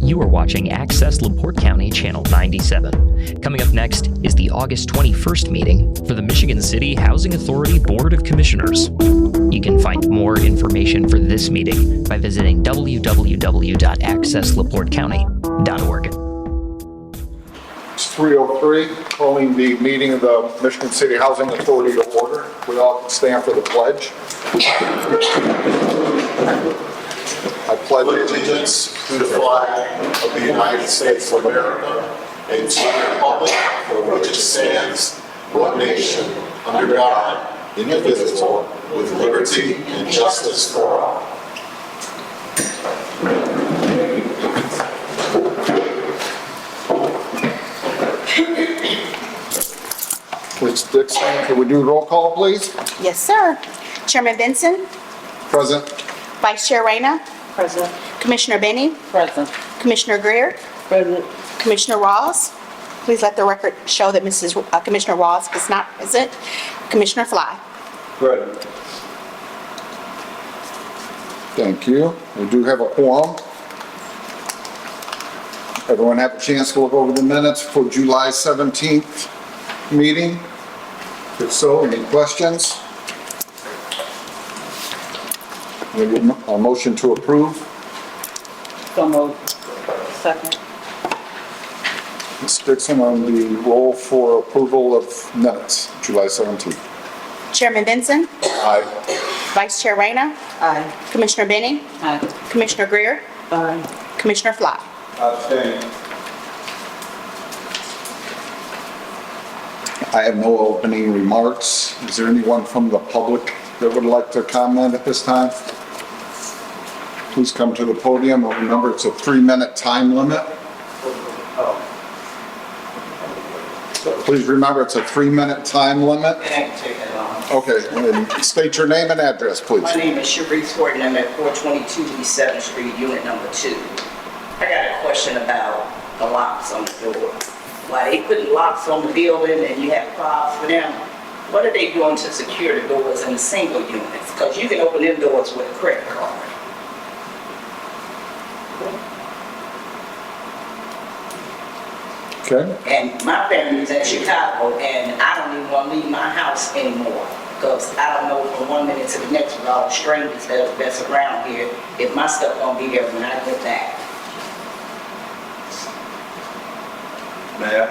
You are watching Access LaPorte County Channel 97. Coming up next is the August 21st meeting for the Michigan City Housing Authority Board of Commissioners. You can find more information for this meeting by visiting www.accesslaportecounty.org. It's 3:03, calling the meeting of the Michigan City Housing Authority to order. We all can stand for the pledge. I pledge allegiance to the flag of the United States of America and to the republic for which it stands, one nation, under God, indivisible, with liberty and justice for all. Ms. Dixon, can we do roll call, please? Yes, sir. Chairman Benson, Present. Vice Chair Reyna, Present. Commissioner Benny, Present. Commissioner Greer, Present. Commissioner Ross. Please let the record show that Commissioner Ross is not present. Commissioner Fly. Present. Thank you. We do have a quorum. Everyone have a chance to look over the minutes for July 17th meeting? If so, any questions? A motion to approve. So moved. Second. Ms. Dixon on the roll for approval of minutes, July 17th. Chairman Benson, Aye. Vice Chair Reyna, Aye. Commissioner Benny, Aye. Commissioner Greer, Aye. Commissioner Fly. Abstain. I have no opening remarks. Is there anyone from the public that would like to comment at this time? Please come to the podium. Remember, it's a 3-minute time limit. Please remember, it's a 3-minute time limit. It ain't take that long. Okay, and state your name and address, please. My name is Sharice Horton. I'm at 422 East 7th Street, unit number 2. I got a question about the locks on the door. Why they putting locks on the building and you have fobs for them? What are they doing to secure the doors in the single units? Because you can open them doors with a credit card. Okay, And my family's in Chicago, and I don't even want to leave my house anymore. Because I don't know from one minute to the next with all the strangers that's around here, if my stuff gonna be there when I get back. Ma'am,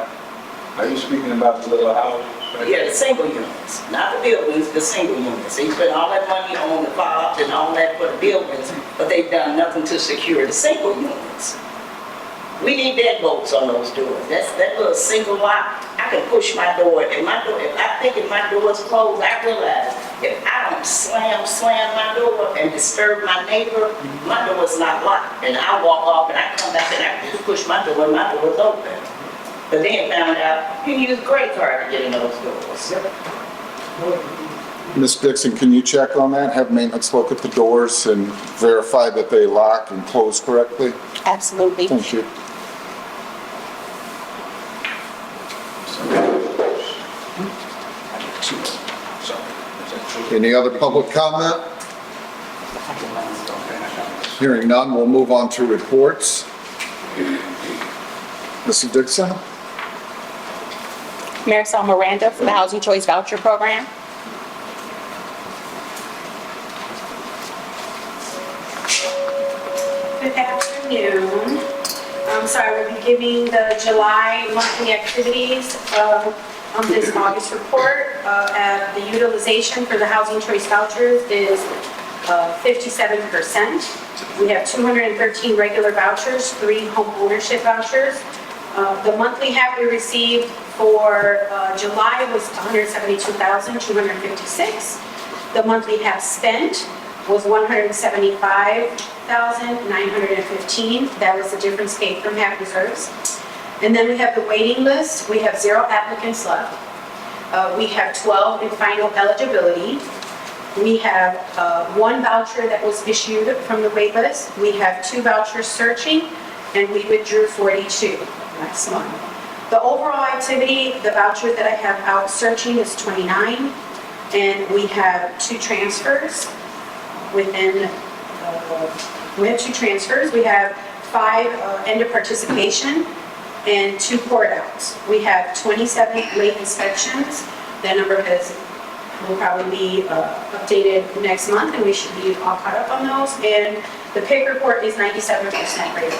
are you speaking about the little house? Yeah, the single units, not the buildings, the single units. They spent all that money on the fobs and all that for the buildings, but they've done nothing to secure the single units. We need deadbolts on those doors. That little single lock, I can push my door. If my door's closed, I realize if I don't slam my door and disturb my neighbor, my door's not locked. And I walk off and I come back and I can just push my door and my door's open. But then found out you can use a credit card to get in those doors. Ms. Dixon, can you check on that? Have maintenance look at the doors and verify that they lock and close correctly? Absolutely. Thank you. Any other public comment? Hearing none, we'll move on to reports. Mrs. Dixon? Marisol Miranda for the Housing Choice Voucher Program. Good afternoon. So I will be giving the July monthly activities on this August report. The utilization for the Housing Choice vouchers is 57%. We have 213 regular vouchers, 3 home ownership vouchers. The monthly HAP we received for July was $172,256. The monthly HAP spent was $175,915. That was the difference paid from HAP reserves. And then we have the waiting list. We have 0 applicants left. We have 12 in final eligibility. We have 1 voucher that was issued from the wait list. We have 2 vouchers searching, and we withdrew 42 last month. The overall activity, the voucher that I have out searching is 29, and we have 2 transfers within, we have 2 transfers. We have 5 end of participation and 2 court outs. We have 27 late inspections. That number will probably be updated next month, and we should be all caught up on those. And the PIC report is 97% rated.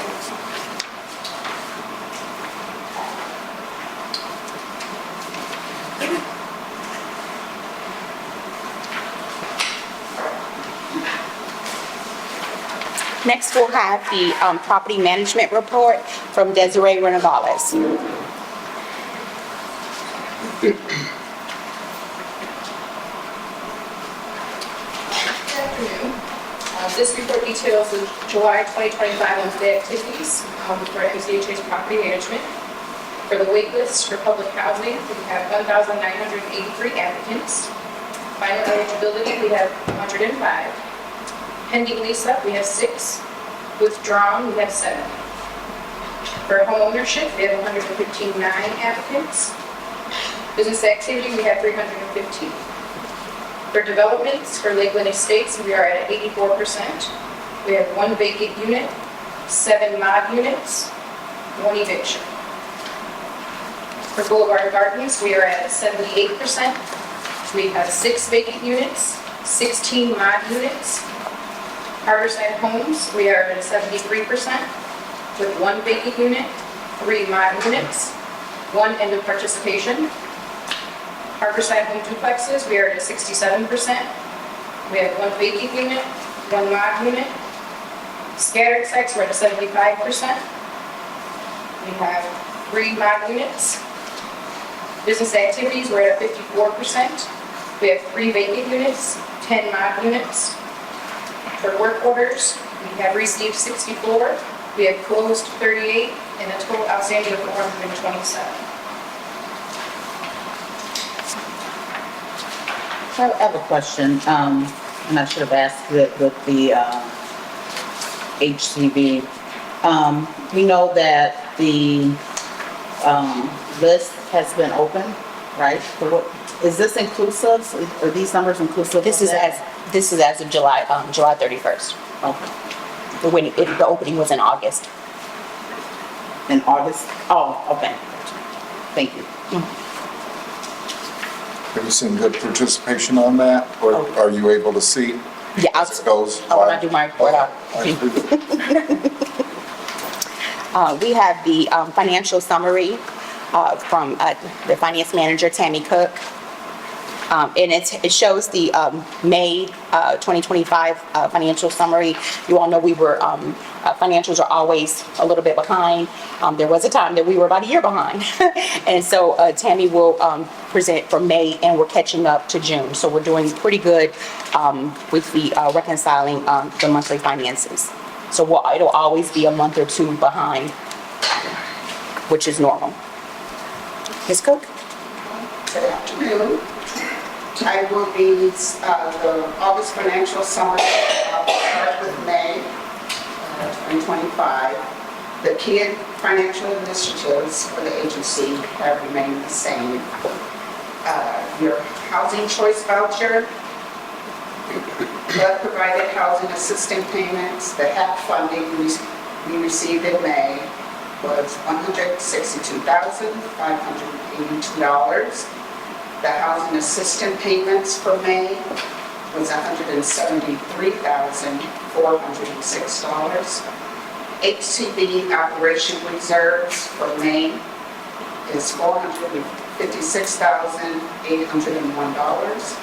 Next, we'll have the property management report from Desiree Renavales. Good afternoon. This report details the July 2025 monthly activities for MCHA's property management. For the wait list for public housing, we have 1,983 applicants. Final eligibility, we have 105. Pending lease up, we have 6. Withdrawn, we have 7. For home ownership, we have 159 applicants. Business activity, we have 315. For developments, for Lakeland Estates, we are at 84%. We have 1 vacant unit, 7 mod units, 1 eviction. For Boulevard Gardens, we are at 78%. We have 6 vacant units, 16 mod units. Harborside Homes, we are at 73% with 1 vacant unit, 3 mod units, 1 end of participation. Harborside Home Duplexes, we are at 67%. We have 1 vacant unit, 1 mod unit. Scattered sites, we're at 75%. We have 3 mod units. Business activities, we're at 54%. We have 3 vacant units, 10 mod units. For work orders, we have received 64. We have closed 38, and a total outstanding of 427. I have a question, and I should have asked it with the HCB. We know that the list has been open, right? For what, is this inclusive? Are these numbers inclusive? This of is that? as of July 31st. Okay. When the opening was in August. In August? Oh, okay. Thank you. Have you seen good participation on that, or are you able to see Yeah, as it goes? I want to do my report out. We have the financial summary from the finance manager, Tammy Cook. And it shows the May 2025 financial summary. You all know we were, financials are always a little bit behind. There was a time that we were about a year behind. And so Tammy will present for May, and we're catching up to June. So we're doing pretty good with the reconciling the monthly finances. So it'll always be a month or 2 behind, which is normal. Ms. Cook? Good afternoon. I will be the August financial summary. I'll start with May 2025. The key financial initiatives for the agency have remained the same. Your housing choice voucher, HUD provided housing assistance payments, the HAP funding we received in May was $162,582. The housing assistance payments for May was $173,406. HCB operation reserves for May is $456,801.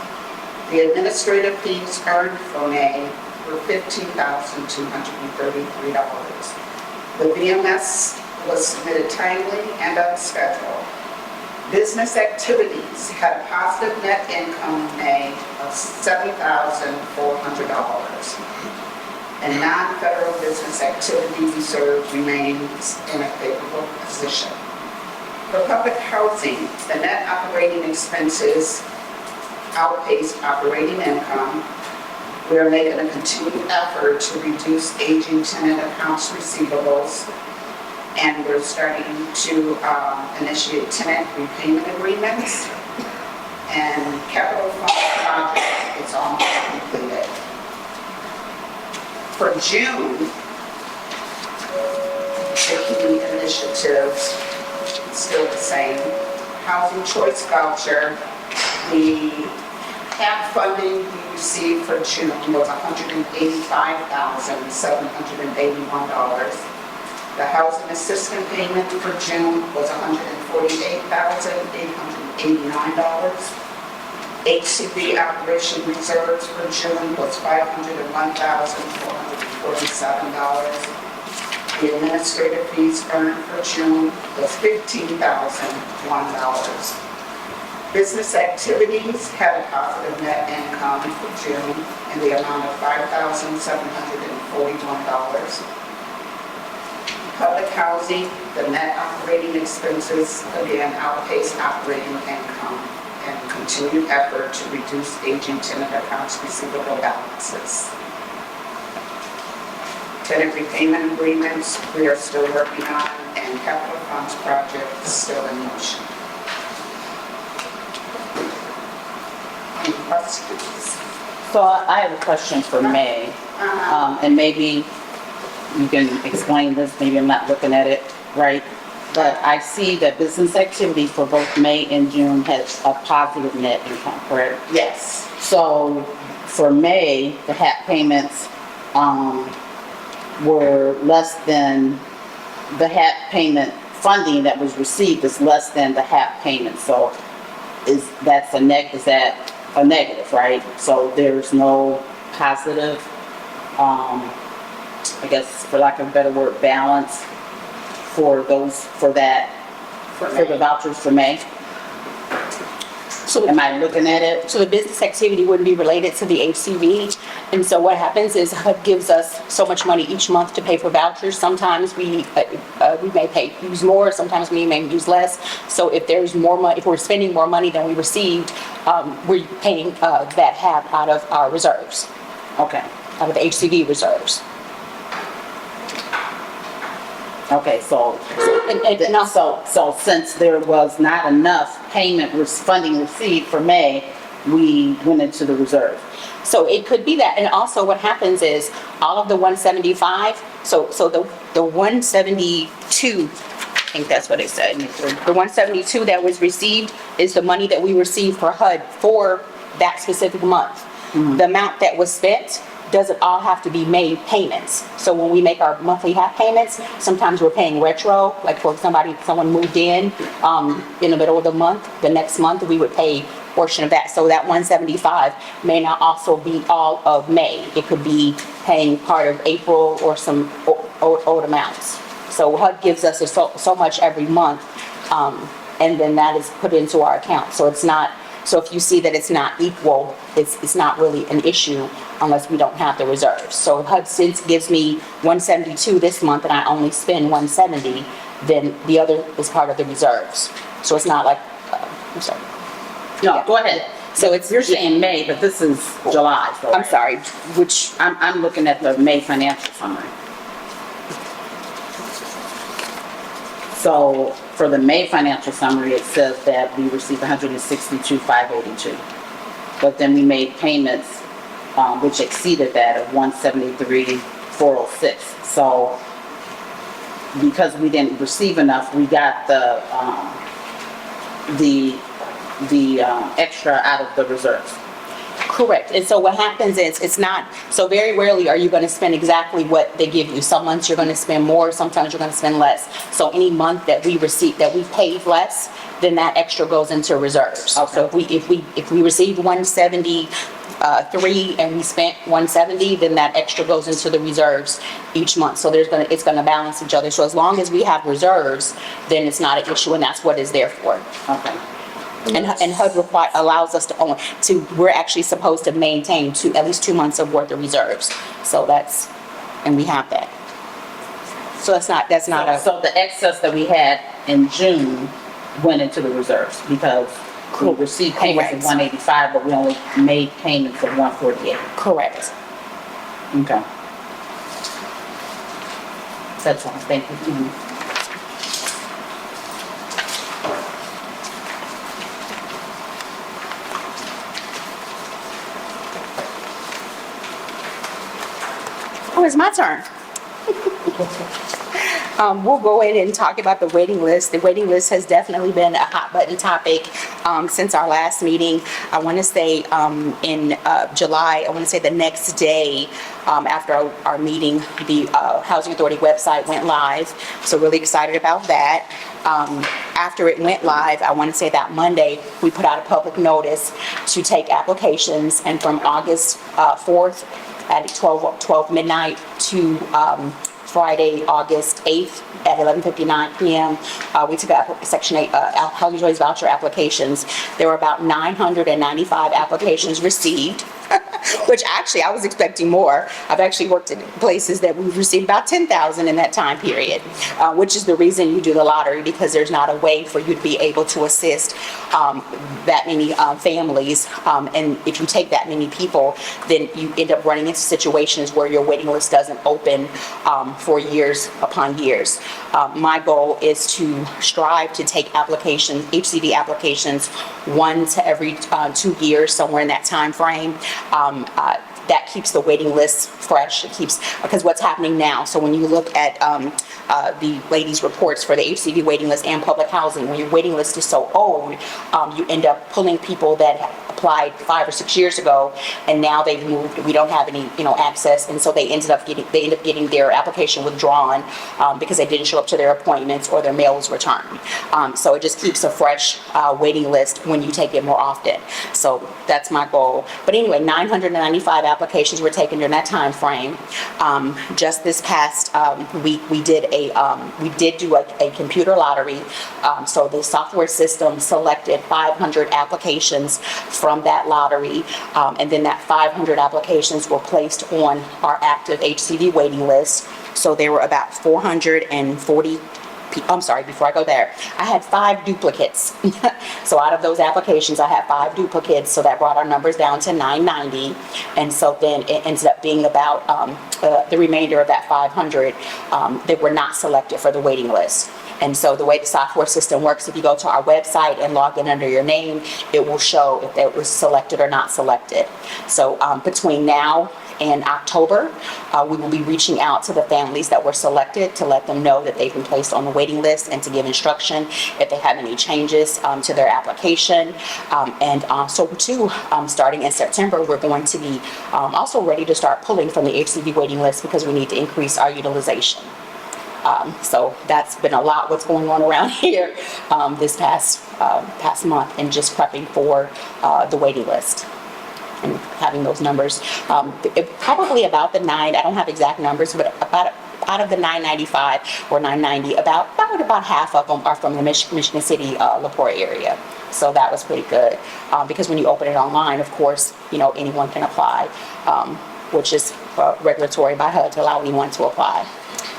The administrative fees earned for May were $15,233. The VMS was submitted timely and on schedule. Business activities had a positive net income in May of $7,400. And non-federal business activity reserve remains in a favorable position. For public housing, the net operating expenses outpaced operating income. We are making a continued effort to reduce aging tenant accounts receivables, and we're starting to initiate tenant repayment agreements, and capital fund project is almost completed. For June, The key initiatives, still the same. Housing Choice Voucher, the half funding we received for June was $185,781. The housing assistance payment for June was $148,889. HCV operation reserves for June was $501,447. The administrative fees earned for June was $15,001. Business activities had a positive net income for June in the amount of $5,741. Public housing, the net operating expenses again outpaced operating income and continued effort to reduce aging tenant accounts receivable balances. Tenant repayment agreements we are still working on, and capital funds project is still in motion. Any questions? So I have a question for May, and maybe you can explain this, maybe I'm not looking at it right, but I see that business activity for both May and June has a positive net income, correct? Yes. So for May, the HAP payments were less than, the HAP payment funding that was received is less than the HAP payment. So is that a negative, right? So there's no positive, I guess, for lack of a better word, balance for those, for the vouchers for May? So Am I looking at it? So the business activity wouldn't be related to the HCV. And so what happens is HUD gives us so much money each month to pay for vouchers. Sometimes we may use more, sometimes we may use less. So if there's more money, if we're spending more money than we received, we're paying that HAP out of our reserves, Okay. out of the HCV reserves. Okay, so And also, So since there was not enough funding received for May, we went into the reserve. so it could be that. And also what happens is all of the 175, so the 172, I think that's what it said. The 172 that was received is the money that we received for HUD for that specific month. The amount that was spent doesn't all have to be made payments. So when we make our monthly HAP payments, sometimes we're paying retro, like for someone moved in the middle of the month, the next month we would pay a portion of that. So that 175 may not also be all of May. It could be paying part of April or some old amounts. So HUD gives us so much every month, and then that is put into our account. So it's not, so if you see that it's not equal, it's not really an issue unless we don't have the reserves. So if HUD since gives me 172 this month and I only spend 170, then the other is part of the reserves. So it's not like, I'm sorry. No, Yeah. go ahead. So it's, You're saying May, but this is July. So I'm sorry, which, I'm looking at the May financial summary. So for the May financial summary, it says that we received $162,582. But then we made payments, which exceeded that of $173,406. So because we didn't receive enough, we got the extra out of the reserves. correct. And so what happens is, it's not, so very rarely are you going to spend exactly what they give you. Some months you're going to spend more, sometimes you're going to spend less. So any month that we receive, that we paid less, then that extra goes into reserves. Okay. So if we received 173 and we spent 170, then that extra goes into the reserves each month. So it's going to balance each other. So as long as we have reserves, then it's not an issue, and that's what it's there for. Okay. And HUD allows us we're actually supposed to maintain at least 2 months of worth of reserves. So and we have that. So that's not So the excess that we had in June went into the reserves because we received payments of Correct. 185, but we only made payments of 148. correct. Okay. That's all, thank you. Oh, it's my turn. We'll go ahead and talk about the waiting list. The waiting list has definitely been a hot button topic since our last meeting. I want to say in July, I want to say the next day after our meeting, the Housing Authority website went live. So really excited about that. After it went live, I want to say that Monday, we put out a public notice to take applications, and from August 4th at 12 midnight to Friday, August 8th at 11:59 p.m. We took out Section 8 Housing Choice voucher applications. There were about 995 applications received, which actually I was expecting more. I've actually worked in places that we've received about 10,000 in that time period, which is the reason you do the lottery, because there's not a way for you to be able to assist that many families. And if you take that many people, then you end up running into situations where your waiting list doesn't open for years upon years. My goal is to strive to take applications, HCD applications, 1 to every 2 years, somewhere in that time frame. That keeps the waiting list fresh. It keeps, because what's happening now, so when you look at the ladies' reports for the HCD waiting list and public housing, when your waiting list is so old, you end up pulling people that applied 5 or 6 years ago, and now they've moved. We don't have any, access, and so they end up getting their application withdrawn because they didn't show up to their appointments or their mail was returned. So it just keeps a fresh waiting list when you take it more often. So that's my goal. But anyway, 995 applications were taken during that time frame. Just this past week, we did do a computer lottery. So the software system selected 500 applications from that lottery, and then that 500 applications were placed on our active HCD waiting list. So there were about 440. I'm sorry, before I go there, I had 5 duplicates. So out of those applications, I had 5 duplicates, so that brought our numbers down to 990. And so then it ended up being about the remainder of that 500 that were not selected for the waiting list. And so the way the software system works, if you go to our website and log in under your name, it will show if it was selected or not selected. So between now and October, we will be reaching out to the families that were selected to let them know that they've been placed on the waiting list and to give instruction if they have any changes to their application. So too, starting in September, we're going to be also ready to start pulling from the HCD waiting list because we need to increase our utilization. So that's been a lot what's going on around here this past month, and just prepping for the waiting list and having those numbers. Probably about the 9, I don't have exact numbers, but about out of the 995 or 990, about half of them are from the Michigan City, LaPorte area. So that was pretty good, because when you open it online, of course, anyone can apply, which is regulatory by HUD to allow anyone to apply.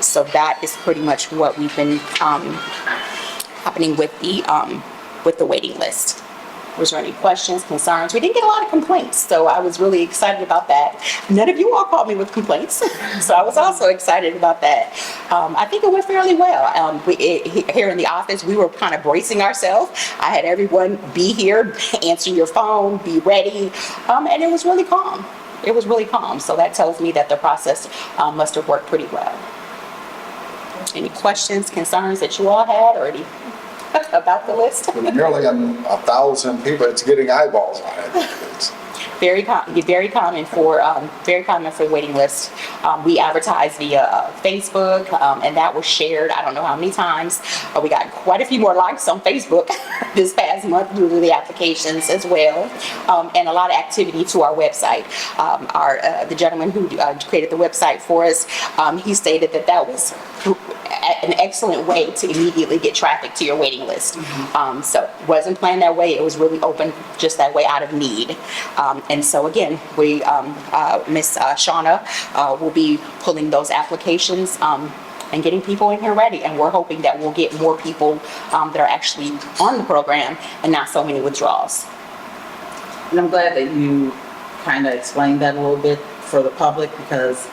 So that is pretty much what we've been happening with the waiting list. Was there any questions, concerns? We didn't get a lot of complaints, so I was really excited about that. None of you all called me with complaints, so I was also excited about that. I think it went fairly well. Here in the office, we were kind of bracing ourselves. I had everyone be here, answer your phone, be ready, and it was really calm. It was really calm, so that tells me that the process must have worked pretty well. Any questions, concerns that you all had, or any about the list? With nearly 1,000 people, it's getting eyeballs on it. It's Very common for the waiting list. We advertised via Facebook, and that was shared I don't know how many times. We got quite a few more likes on Facebook this past month due to the applications as well, and a lot of activity to our website. The gentleman who created the website for us, he stated that was an excellent way to immediately get traffic to your waiting list. So it wasn't planned that way. It was really open just that way out of need. And so again, Miss Shauna will be pulling those applications and getting people in here ready. And we're hoping that we'll get more people that are actually on the program and not so many withdrawals. And I'm glad that you kind of explained that a little bit for the public, because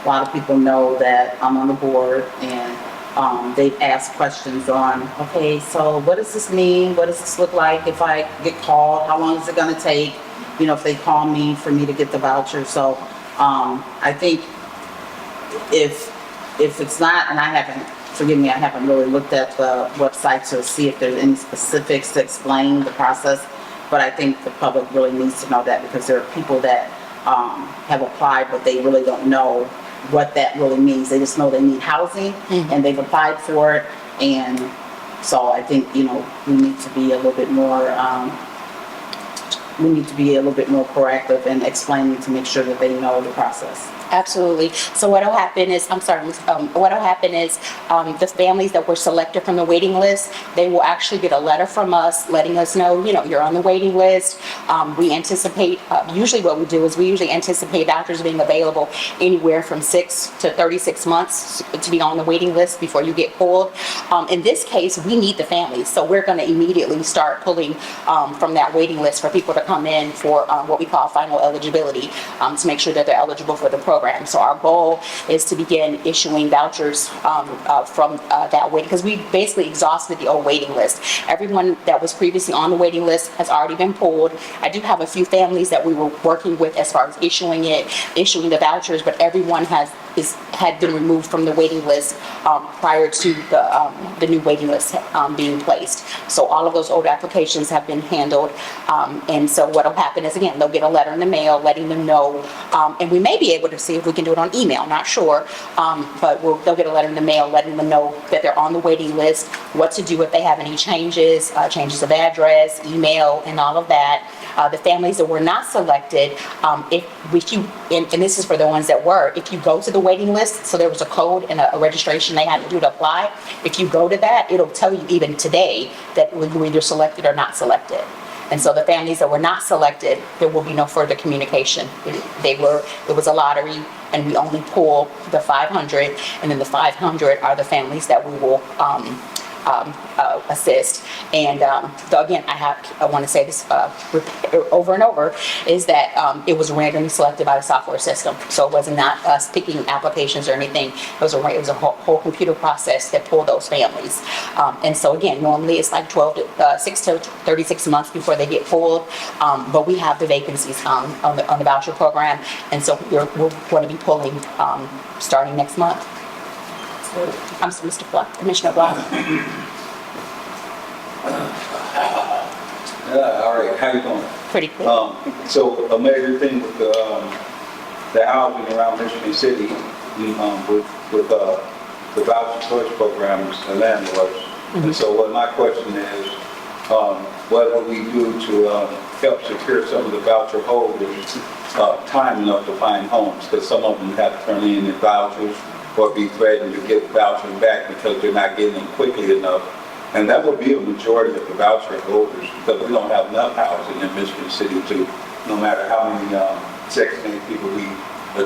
a lot of people know that I'm on the board, and they've asked questions on, okay, so what does this mean? What does this look like if I get called? How long is it going to take, if they call me for me to get the voucher? So I think if it's not, and I haven't forgive me, I haven't really looked at the website to see if there's any specifics to explain the process. But I think the public really needs to know that, because there are people that have applied, but they really don't know what that really means. They just know they need housing and they've applied for it. And so I think, we need to be a little bit more, proactive in explaining to make sure that they know the process. Absolutely. So what'll happen is, the families that were selected from the waiting list, they will actually get a letter from us letting us know, you're on the waiting list. We anticipate, usually what we do is we usually anticipate doctors being available anywhere from 6 to 36 months to be on the waiting list before you get pulled. In this case, we need the families. So we're going to immediately start pulling from that waiting list for people to come in for what we call final eligibility, to make sure that they're eligible for the program. So our goal is to begin issuing vouchers from that waiting, because we basically exhausted the old waiting list. Everyone that was previously on the waiting list has already been pulled. I do have a few families that we were working with as far as issuing the vouchers, but everyone had been removed from the waiting list prior to the new waiting list being placed. So all of those old applications have been handled. And so what'll happen is, again, they'll get a letter in the mail letting them know, and we may be able to see if we can do it on email, not sure, but they'll get a letter in the mail letting them know that they're on the waiting list, what to do if they have any changes of address, email, and all of that. The families that were not selected, and this is for the ones that were, if you go to the waiting list, so there was a code and a registration they had to do to apply. If you go to that, it'll tell you even today that you were either selected or not selected. And so the families that were not selected, there will be no further communication. It was a lottery, and we only pull the 500, and then the 500 are the families that we will assist. And so again, I want to say this over and over, is that it was randomly selected by the software system. So it was not us picking applications or anything. It was a whole computer process that pulled those families. And so again, normally it's like 6 to 36 months before they get pulled. But we have the vacancies on the voucher program. And so we're going to be pulling starting next month. I'm sorry, Mr. Block, Commissioner Block. All right, how you doing? Pretty quick. So a major thing with the housing around Michigan City, with the voucher choice programs and landlords. And so what my question is, what will we do to help secure some of the voucher holders time enough to find homes? Because some of them have to turn in their vouchers or be threatened to get vouchers back because they're not getting them quickly enough. And that would be a majority of the voucher holders, because we don't have enough housing in Michigan City to, no matter how many Section 8 people we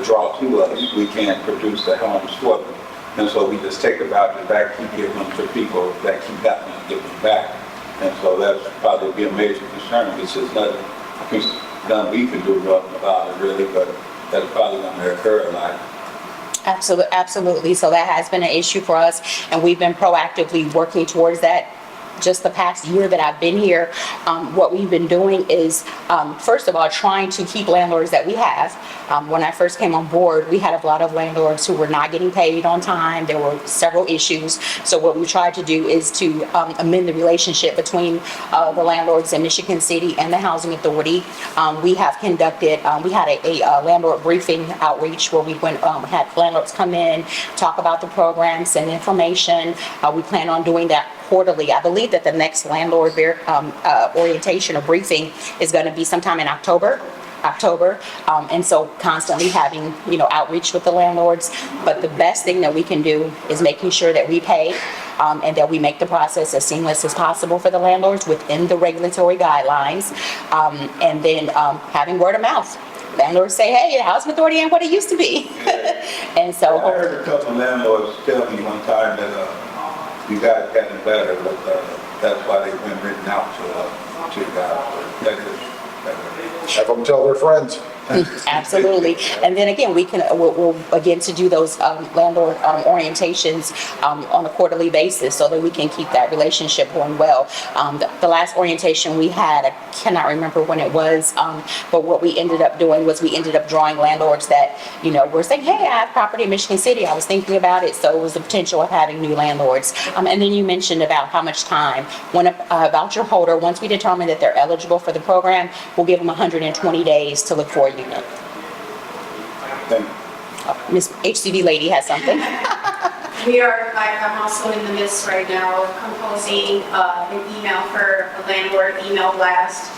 draw to us, we can't produce the homes for them. And so we just take the vouchers back and give them to people that keep happening to get them back. And so that's probably be a major concern, because there's nothing we can do about it really, but that's probably going to occur a lot. Absolutely. So that has been an issue for us, and we've been proactively working towards that. Just the past year that I've been here, what we've been doing is, first of all, trying to keep landlords that we have. When I first came on board, we had a lot of landlords who were not getting paid on time. There were several issues. So what we tried to do is to amend the relationship between the landlords in Michigan City and the Housing Authority. We have conducted, we had a landlord briefing outreach where we went, had landlords come in, talk about the programs and information. We plan on doing that quarterly. I believe that the next landlord orientation or briefing is going to be sometime in October. And so constantly having, outreach with the landlords. But the best thing that we can do is making sure that we pay and that we make the process as seamless as possible for the landlords within the regulatory guidelines. And then having word of mouth. Landlords say, hey, the Housing Authority ain't what it used to be. And so I heard a couple of landlords tell me one time that you guys gotten better, but that's why they've been written out to you guys. Have them tell their friends. Absolutely. And then again, we'll again to do those landlord orientations on a quarterly basis so that we can keep that relationship going well. The last orientation we had, I cannot remember when it was, but what we ended up doing was we ended up drawing landlords that, were saying, hey, I have property in Michigan City. I was thinking about it. So it was the potential of having new landlords. And then you mentioned about how much time. When a voucher holder, once we determine that they're eligible for the program, we'll give them 120 days to look for a unit. Thank you. Miss HCV lady has something. I'm also in the midst right now of composing an email for a landlord email blast.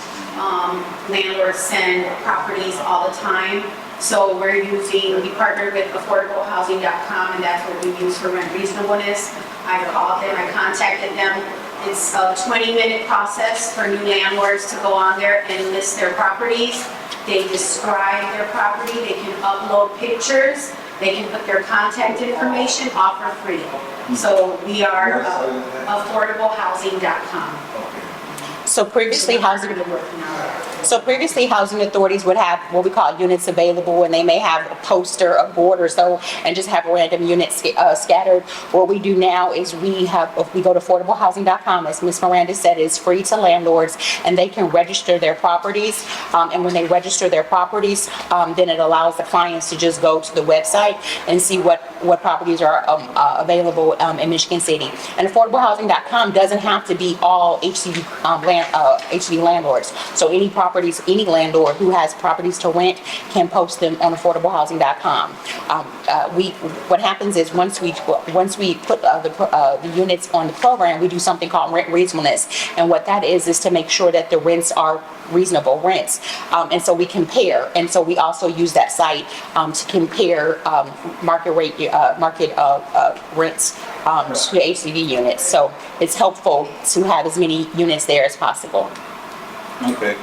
Landlords send properties all the time. So we partnered with affordablehousing.com, and that's what we use for rent reasonableness. I called them, I contacted them. It's a 20-minute process for new landlords to go on there and list their properties. They describe their property, they can upload pictures, they can put their contact information, offer free. So we are affordablehousing.com. So previously, housing authorities would have what we call units available, and they may have a poster, a board or so, and just have random units scattered. What we do now is if we go to affordablehousing.com, as Ms. Miranda said, it's free to landlords, and they can register their properties. And when they register their properties, then it allows the clients to just go to the website and see what properties are available in Michigan City. And affordablehousing.com doesn't have to be all HCV landlords. So any landlord who has properties to rent can post them on affordablehousing.com. What happens is once we put the units on the program, we do something called rent reasonableness, and what that is to make sure that the rents are reasonable rents, and so we compare, and so we also use that site to compare market rents to HCV units. So it's helpful to have as many units there as possible. Okay.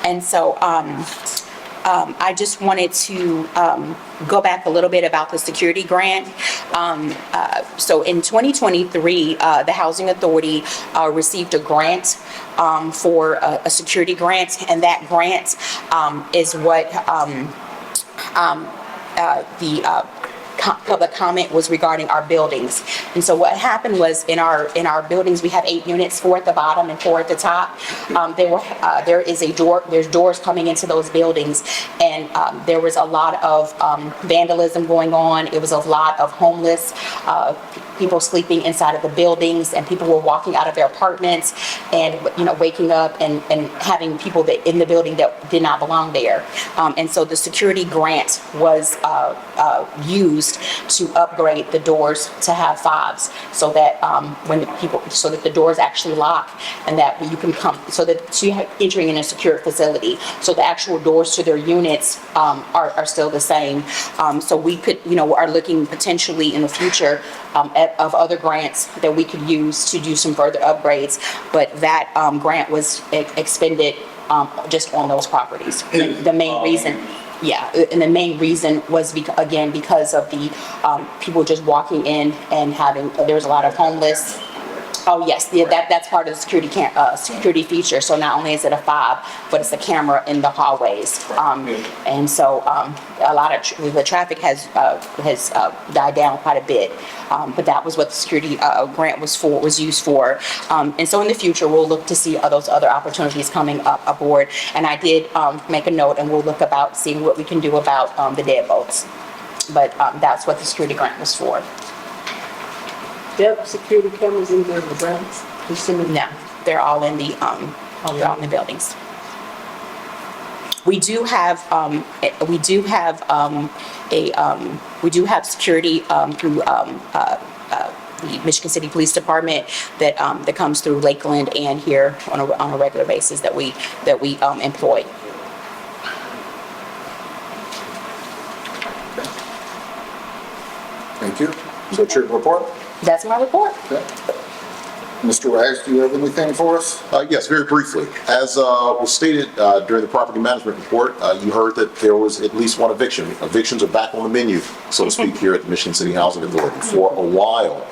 And so I just wanted to go back a little bit about the security grant. So in 2023, the Housing Authority received a grant for a security grant, and that grant is what the public comment was regarding our buildings. And so what happened was in our buildings, we have 8 units, 4 at the bottom and 4 at the top. There's doors coming into those buildings, and there was a lot of vandalism going on. It was a lot of homeless people sleeping inside of the buildings, and people were walking out of their apartments and waking up and having people that in the building that did not belong there. And so the security grant was used to upgrade the doors to have fobs, so that so that the doors actually lock, and that you can come, so that you're entering in a secure facility. So the actual doors to their units are still the same. So we could, are looking potentially in the future of other grants that we could use to do some further upgrades, but that grant was expended just on those properties. The main reason. Yeah, and the main reason was because of the people just walking in and there's a lot of homeless. Oh yes, that's part of the security feature. So not only is it a fob, but it's a camera in the hallways. And so a lot of the traffic has died down quite a bit. But that was what the security grant was used for. And so in the future, we'll look to see those other opportunities coming up aboard. And I did make a note, and we'll look about seeing what we can do about the deadbolts. But that's what the security grant was for. Depth security cameras in the grounds? No, they're all in the buildings. We do have security through the Michigan City Police Department that comes through Lakeland and here on a regular basis that we employ. Thank you. So that's your report? That's my report. Okay. Mr. Rags, do you have anything for us? Yes, very briefly. As was stated during the property management report, you heard that there was at least one eviction. Evictions are back on the menu, so to speak, here at the Michigan City Housing Authority. For a while,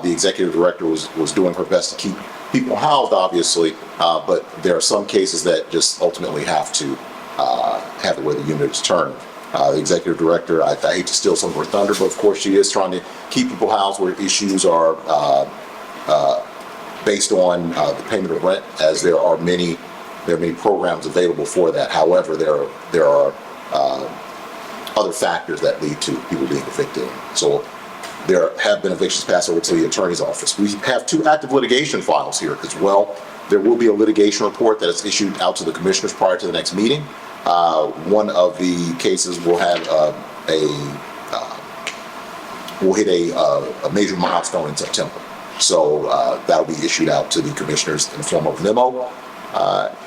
The executive director was doing her best to keep people housed, obviously, but there are some cases that just ultimately have to have the way the unit is turned. The executive director, I hate to steal some of her thunder, but of course she is trying to keep people housed where issues are based on the payment of rent, as there are many programs available for that. However, there are other factors that lead to people being evicted. So there have been evictions passed over to the attorney's office. We have 2 active litigation files here as well. There will be a litigation report that is issued out to the commissioners prior to the next meeting. One of the cases will have we'll hit a major milestone in September. So that'll be issued out to the commissioners in the form of memo.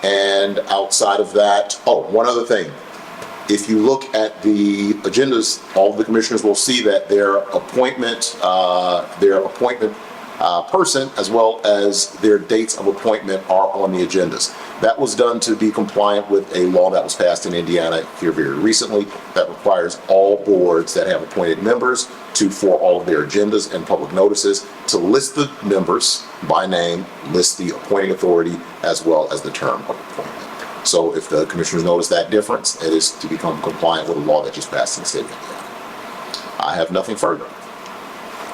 And outside of that, one other thing. If you look at the agendas, all of the commissioners will see that their appointment person, as well as their dates of appointment, are on the agendas. That was done to be compliant with a law that was passed in Indiana here very recently that requires all boards that have appointed members to, for all of their agendas and public notices, to list the members by name, list the appointing authority, as well as the term of appointment. So if the commissioners notice that difference, it is to become compliant with a law that just passed in the state of Indiana. I have nothing further.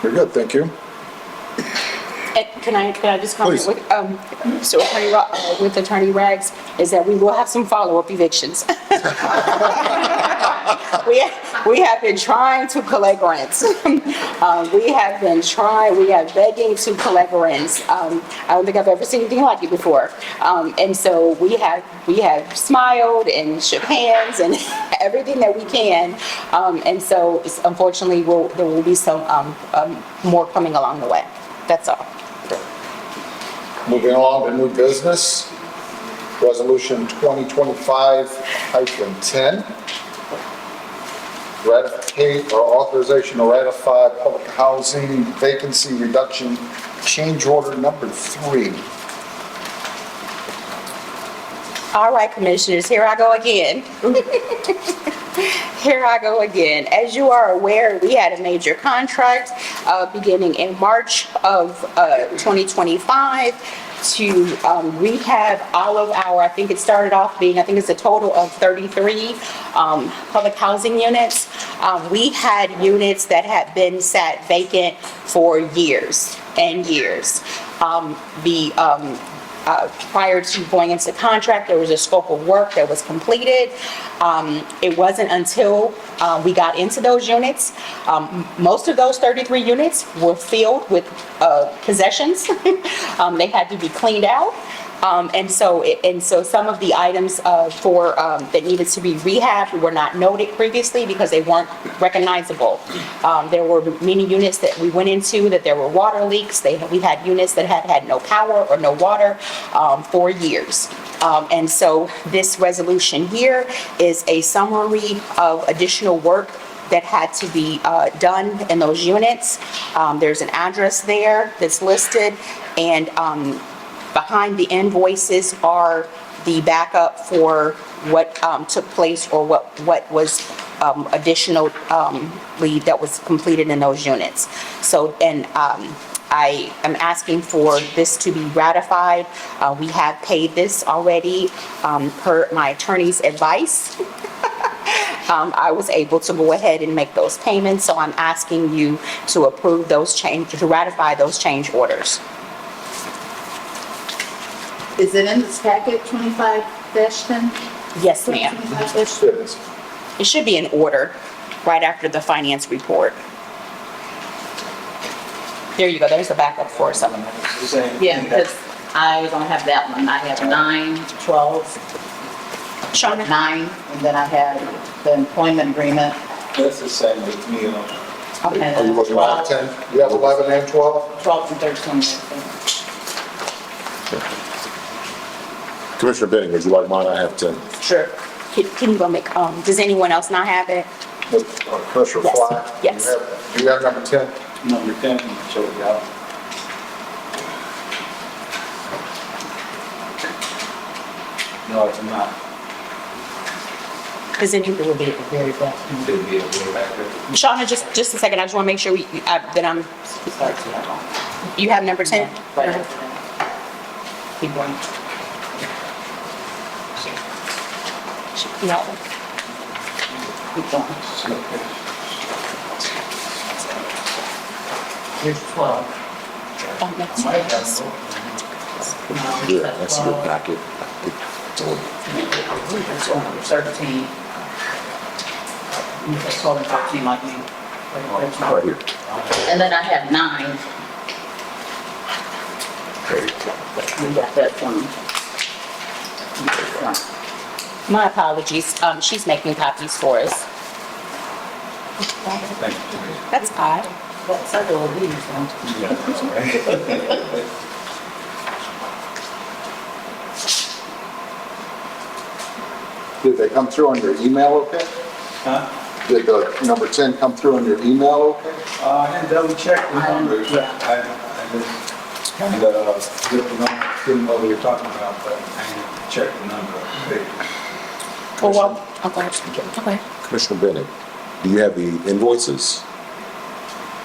Very good, thank you. And can I just comment Please. with Attorney Rags, is that we will have some follow-up evictions. We have been trying to collect rents. We have begging to collect rents. I don't think I've ever seen anything like it before. And so we have smiled and shook hands and everything that we can. And so unfortunately, there will be some more coming along the way. That's all. Moving along to new business, resolution 2025-10. Ratificate or authorization to ratify public housing vacancy reduction change order number 3. All right, commissioners, here I go again. Here I go again. As you are aware, we had a major contract beginning in March of 2025 to rehab all of our, I think it started off being, I think it's a total of 33 public housing units. We had units that had been sat vacant for years and years. Prior to going into contract, there was a scope of work that was completed. It wasn't until we got into those units, most of those 33 units were filled with possessions. They had to be cleaned out. And so some of the items that needed to be rehabbed were not noted previously because they weren't recognizable. There were many units that we went into that there were water leaks. We had units that had no power or no water for years. And so this resolution here is a summary of additional work that had to be done in those units. There's an address there that's listed, and behind the invoices are the backup for what took place or what was additionally that was completed in those units. So, and I am asking for this to be ratified. We have paid this already per my attorney's advice. I was able to go ahead and make those payments, so I'm asking you to approve those to ratify those change orders. Is it in this packet, 25-10? Yes, ma'am. 25-10? It should be in order right after the finance report. There you go, there's the backup for some of them. Yeah, because I don't have that one. I have 9, 12, Shauna? 9, and then I have the employment agreement. That's the same with me, Okay. Are you looking at 10? You have 11 and 12? 12 and 13. I think. Commissioner Benning, would you like mine? I have 10. Sure. Can you go make, does anyone else not have it? Commissioner Yes. Fly? Yes. Do you have number 10? Number 10, show it out. No, it's not. Because then, It will be at the very back. It'd be a way back there. Shauna, just a second, I just want to make sure that I'm, you have number 10? Right after that. Keep going. No. Keep going. Here's 12. Oh, that's Might have no. Yeah, that's your packet. There's 13. It's 12 and 13 like me. Right here. And then I have 9. We got that one. My apologies, she's making copies for us. Thank you. That's odd. That's several of these, huh? Yeah, that's all right. Did they come through on your email okay? Huh? Did the number 10 come through on your email okay? I didn't double check the numbers. Yeah. I just kind of, didn't know what you were talking about, but I didn't check the number. Well, okay. Okay. Commissioner Bennett, do you have the invoices?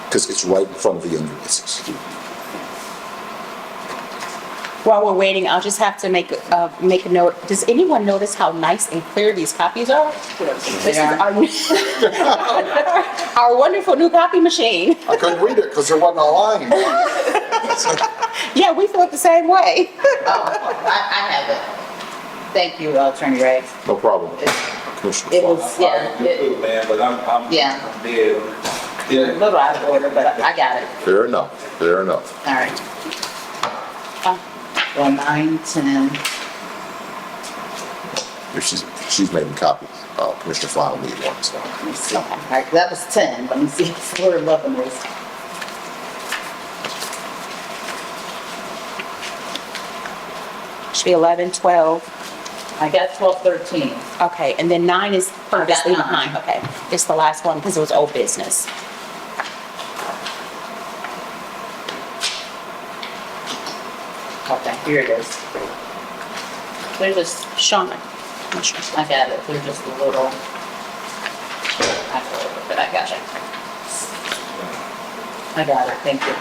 Because it's right in front of the invoices. While we're waiting, I'll just have to make a note. Does anyone notice how nice and clear these copies are? This is our wonderful new copy machine. I couldn't read it because there wasn't a line. Yeah, we feel it the same way. I have it. Thank you, Attorney Ray. No problem. It Commissioner Fly. was, yeah, Too, man, but I'm Yeah. dead. a little out of order, but I got it. Fair enough, fair enough. All right. Well, 9, 10. If she's making copies. Commissioner Fly will need one, so. Let me see. All right, that was 10. Let me see where 11 is. Should be 11, 12. I got 12, 13. Okay, and then 9 is purposely I got behind. 9. Okay, it's the last one because it was old business. Okay, here it is. They're just, Shauna. I got it. They're just a little, but I got it. I got it. Thank you.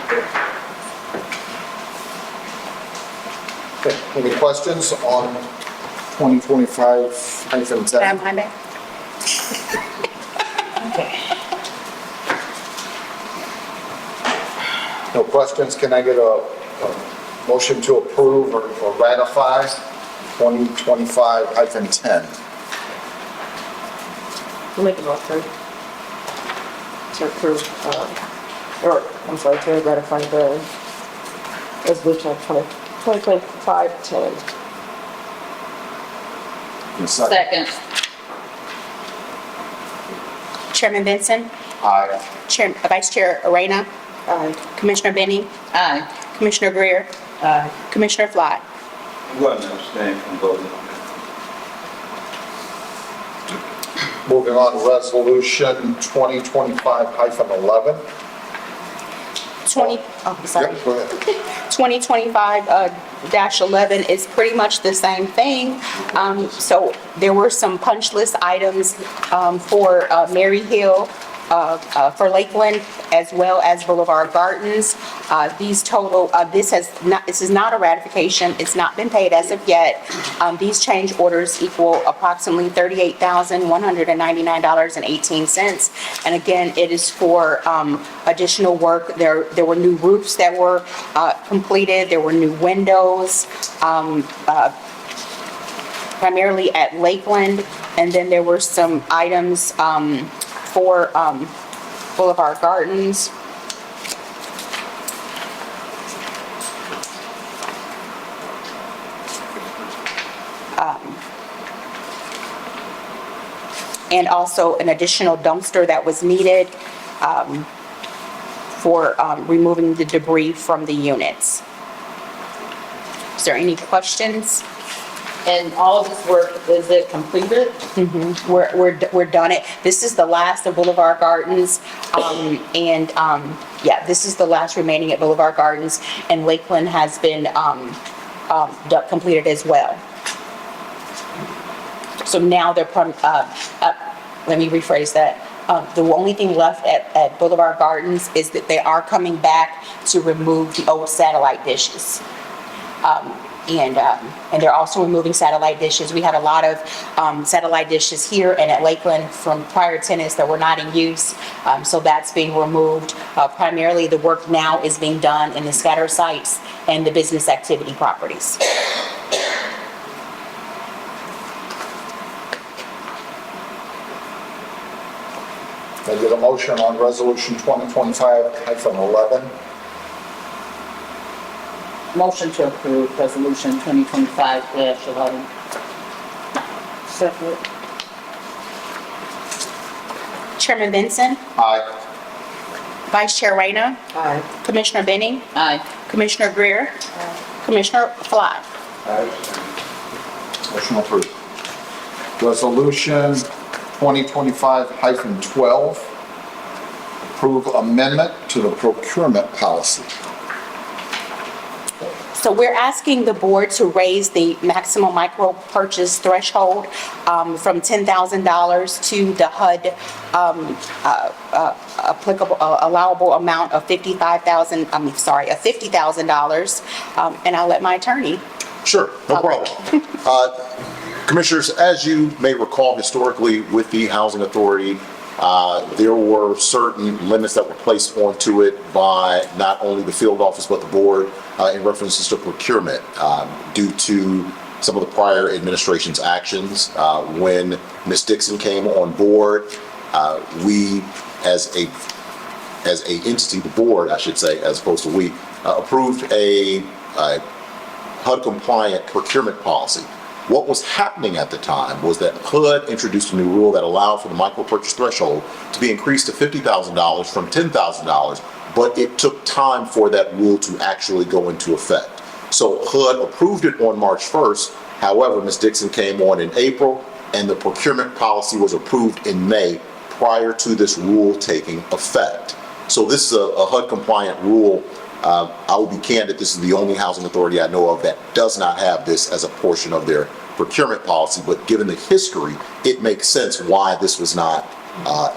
Okay, any questions on 2025-10? Am I back? Okay. No questions, can I get a motion to approve or ratify 2025-10? We'll make a motion to approve, to ratify the resolution of 2025-10. Second. Chairman Benson, Aye. Vice Chair Arena, Aye. Commissioner Benny, Aye. Commissioner Greer, Commissioner Fly. I'm going to abstain from voting on that. Moving on, resolution 2025-11. 2025-11 Go ahead. is pretty much the same thing. So there were some punch list items for Mary Hill, for Lakeland, as well as Boulevard Gardens. These total, this is not a ratification, it's not been paid as of yet. These change orders equal approximately $38,199.18. And again, it is for additional work. There were new roofs that were completed, there were new windows, primarily at Lakeland, and then there were some items for Boulevard Gardens. And also an additional dumpster that was needed for removing the debris from the units. Is there any questions? And all of this work, is it completed? We're done it. This is the last of Boulevard Gardens. Yeah, this is the last remaining at Boulevard Gardens, and Lakeland has been completed as well. So now let me rephrase that. The only thing left at Boulevard Gardens is that they are coming back to remove the old satellite dishes. And they're also removing satellite dishes. We had a lot of satellite dishes here and at Lakeland from prior tenants that were not in use. So that's being removed. Primarily, the work now is being done in the scatter sites and the business activity properties. I did a motion on resolution 2025-11. Motion to approve resolution 2025-11. Second. Chairman Benson, Aye. Vice Chair Rayner, Aye. Commissioner Benning, Aye. Commissioner Greer, Commissioner Fly. Motion approved. Resolution 2025-12, approve amendment to the procurement policy. So we're asking the board to raise the maximum micro purchase threshold from $10,000 to the HUD applicable, allowable amount of $50,000. And I'll let my attorney. Sure, no problem. Commissioners, as you may recall, historically with the Housing Authority, there were certain limits that were placed onto it by not only the field office but the board in references to procurement due to some of the prior administration's actions. When Ms. Dixon came on board, we as a entity, the board, I should say, as opposed to we, approved a HUD compliant procurement policy. What was happening at the time was that HUD introduced a new rule that allowed for the micro purchase threshold to be increased to $50,000 from $10,000, but it took time for that rule to actually go into effect. So HUD approved it on March 1st. However, Ms. Dixon came on in April, and the procurement policy was approved in May prior to this rule taking effect. So this is a HUD compliant rule. I will be candid, this is the only housing authority I know of that does not have this as a portion of their procurement policy, but given the history, it makes sense why this was not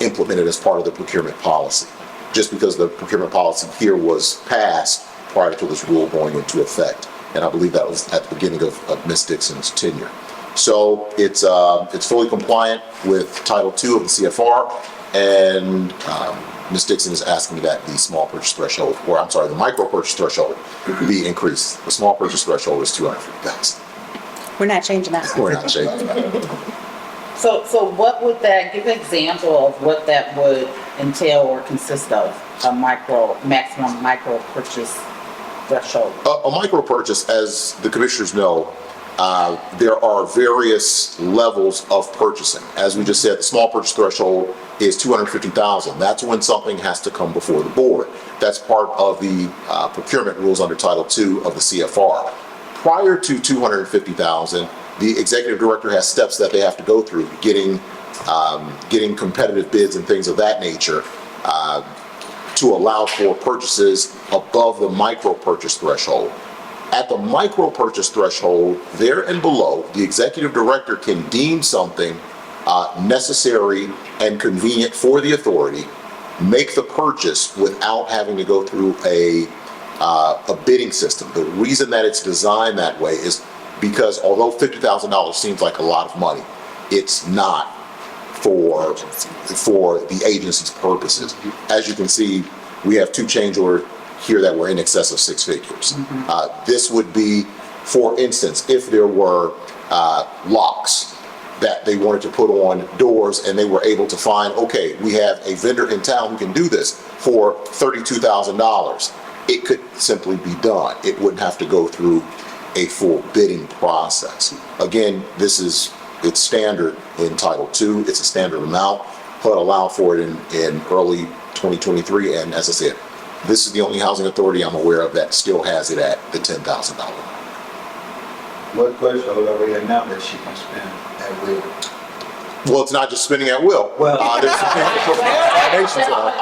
implemented as part of the procurement policy. Just because the procurement policy here was passed prior to this rule going into effect. And I believe that was at the beginning of Ms. Dixon's tenure. So it's fully compliant with Title II of the CFR, and Ms. Dixon is asking that the small purchase threshold, or I'm sorry, the micro purchase threshold be increased. The small purchase threshold is $250,000. We're not changing that. We're not changing that. So what would that, give an example of what that would entail or consist of, maximum micro purchase threshold? A micro purchase, as the commissioners know, there are various levels of purchasing. As we just said, the small purchase threshold is $250,000. That's when something has to come before the board. That's part of the procurement rules under Title II of the CFR. Prior to $250,000, the executive director has steps that they have to go through, getting competitive bids and things of that nature to allow for purchases above the micro purchase threshold. At the micro purchase threshold, there and below, the executive director can deem something necessary and convenient for the authority, make the purchase without having to go through a bidding system. The reason that it's designed that way is because although $50,000 seems like a lot of money, it's not for the agency's purposes. As you can see, we have two change orders here that were in excess of six figures. This would be, for instance, if there were locks that they wanted to put on doors and they were able to find, okay, we have a vendor in town who can do this for $32,000. It could simply be done. It wouldn't have to go through a full bidding process. Again, it's standard in Title II. It's a standard amount. HUD allowed for it in early 2023, and as I said, this is the only housing authority I'm aware of that still has it at the $10,000. What question already announced that she can spend at will? Well, it's not just spending at will. Well- There's foundations on it.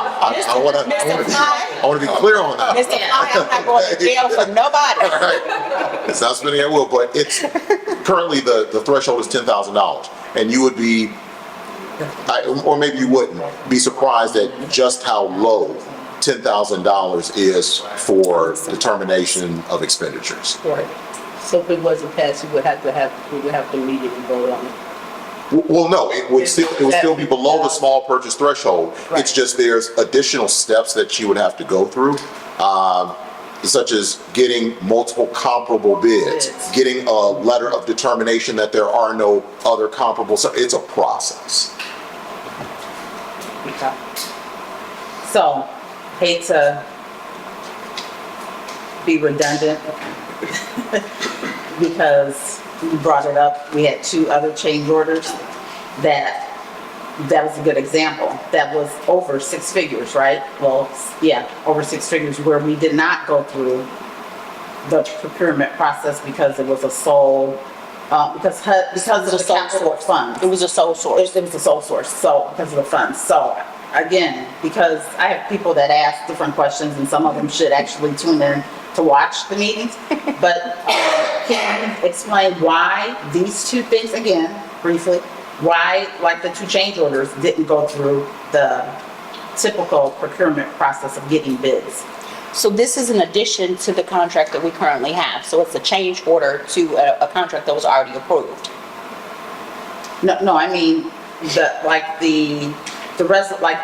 I want to be clear on that. Mr. Fly, I'm not going to jail for nobody. It's not spending at will, but it's, currently the threshold is $10,000. And you would be, or maybe you wouldn't, be surprised at just how low $10,000 is for determination of expenditures. Right. So if it wasn't passed, we would have to meet it and vote on it. Well, no, it would still be below the small purchase threshold. It's just there's additional steps that you would have to go through, such as getting multiple comparable bids, getting a letter of determination that there are no other comparable, so it's a process. Okay. So, hate to be redundant, because you brought it up, we had 2 other change orders that was a good example. That was over 6 figures, right? Well, yeah, over 6 figures, where we did not go through the procurement process because it was a sole, because of the capital funds. It was a sole source. It was a sole source, so, because of the funds. So, again, because I have people that ask different questions, and some of them should actually tune in to watch the meetings. But can you explain why these 2 things, again, briefly, why, like the 2 change orders, didn't go through the typical procurement process of getting bids? So this is in addition to the contract that we currently have. So it's a change order to a contract that was already approved. No, I mean, like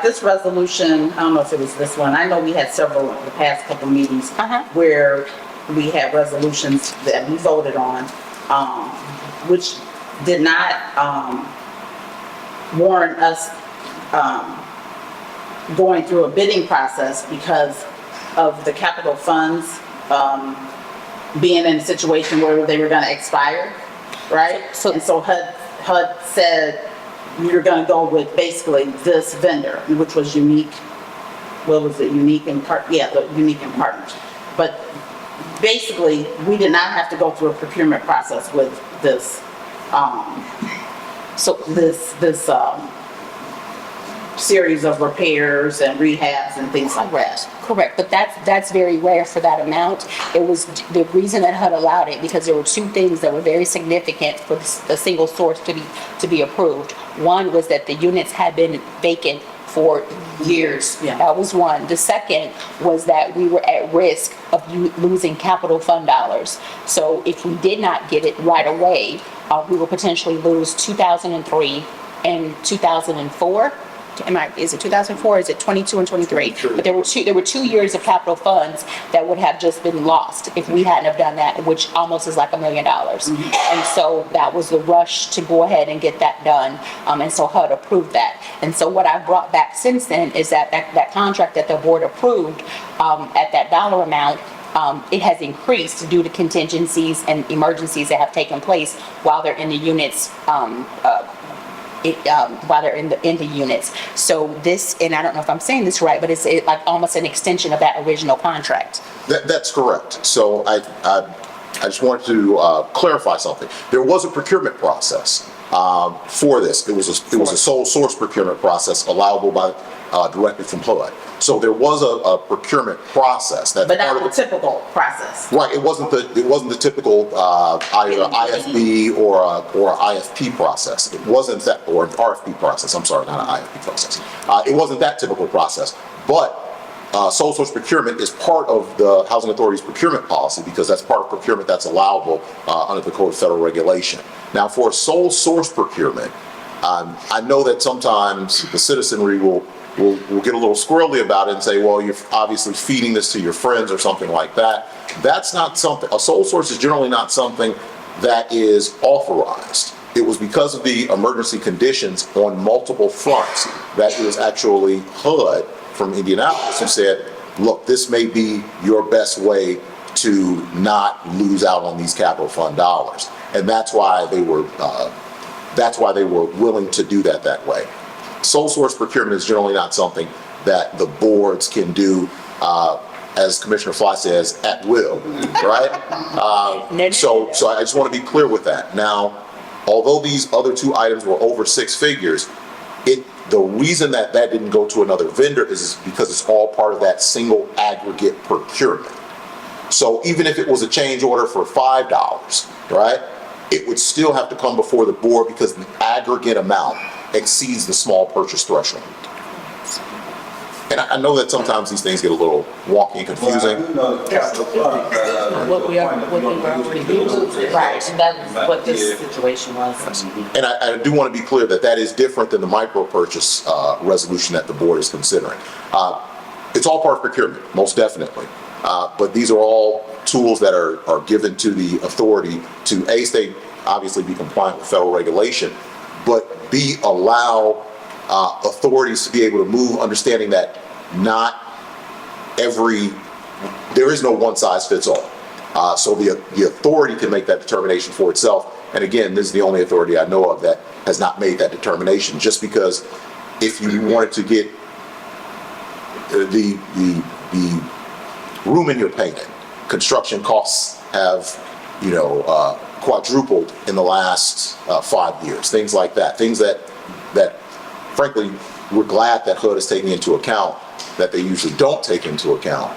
this resolution, I don't know if it was this one, I know we had several in the past couple meetings where we had resolutions that we voted on, which did not warrant us going through a bidding process because of the capital funds being in a situation where they were gonna expire, right? And so HUD said, you're gonna go with basically this vendor, which was Unique. What was it, Unique and Unique and Partners. But basically, we did not have to go through a procurement process with this, series of repairs and rehabs and things like that. Correct, but that's very rare for that amount. It was, the reason that HUD allowed it, because there were 2 things that were very significant for the single source to be approved. One was that the units had been vacant for years. Yeah. That was one. The second was that we were at risk of losing capital fund dollars. So if we did not get it right away, we will potentially lose 2003 and 2004. Is it 2004? Is it 22 and 23? But there were two years of capital funds that would have just been lost if we hadn't have done that, which almost is like $1 million. And so that was the rush to go ahead and get that done. And so HUD approved that. And so what I've brought back since then is that contract that the board approved at that dollar amount, it has increased due to contingencies and emergencies that have taken place while they're in the units, while they're in the units. So this, and I don't know if I'm saying this right, but it's like almost an extension of that original contract. That's correct. So I just wanted to clarify something. There was a procurement process for this. It was a sole source procurement process allowable by directly from HUD. So there was a procurement process that. But not the typical process. Right. It wasn't the typical either IFB or IFP process. It wasn't that, or an RFP process. I'm sorry, not an IFP process. It wasn't that typical process, but. Sole source procurement is part of the Housing Authority's procurement policy because that's part of procurement that's allowable under the Code of Federal Regulation. Now, for sole source procurement, I know that sometimes the citizenry will get a little squirrely about it and say, well, you're obviously feeding this to your friends or something like that. That's not something, a sole source is generally not something that is authorized. It was because of the emergency conditions on multiple fronts that it was actually HUD from Indianapolis who said, look, this may be your best way to not lose out on these capital fund dollars. And that's why they were willing to do that way. Sole source procurement is generally not something that the boards can do, as Commissioner Fly says, at will, right? So I just want to be clear with that. Now, although these other two items were over six figures, the reason that didn't go to another vendor is because it's all part of that single aggregate procurement. So even if it was a change order for $5, right, it would still have to come before the board because the aggregate amount exceeds the small purchase threshold. And I know that sometimes these things get a little wonky and confusing. Well, I do know the capital fund, What we already used. Right, and that's what this situation was. And I do want to be clear that is different than the micro purchase resolution that the board is considering. It's all part of procurement, most definitely. But these are all tools that are given to the authority to, A, stay, obviously be compliant with federal regulation, but B, allow authorities to be able to move, understanding that there is no one size fits all. So the authority can make that determination for itself. And again, this is the only authority I know of that has not made that determination, just because if you wanted to get the room in your painting, construction costs have, quadrupled in the last 5 years, things like that, things that frankly, we're glad that HUD is taking into account that they usually don't take into account,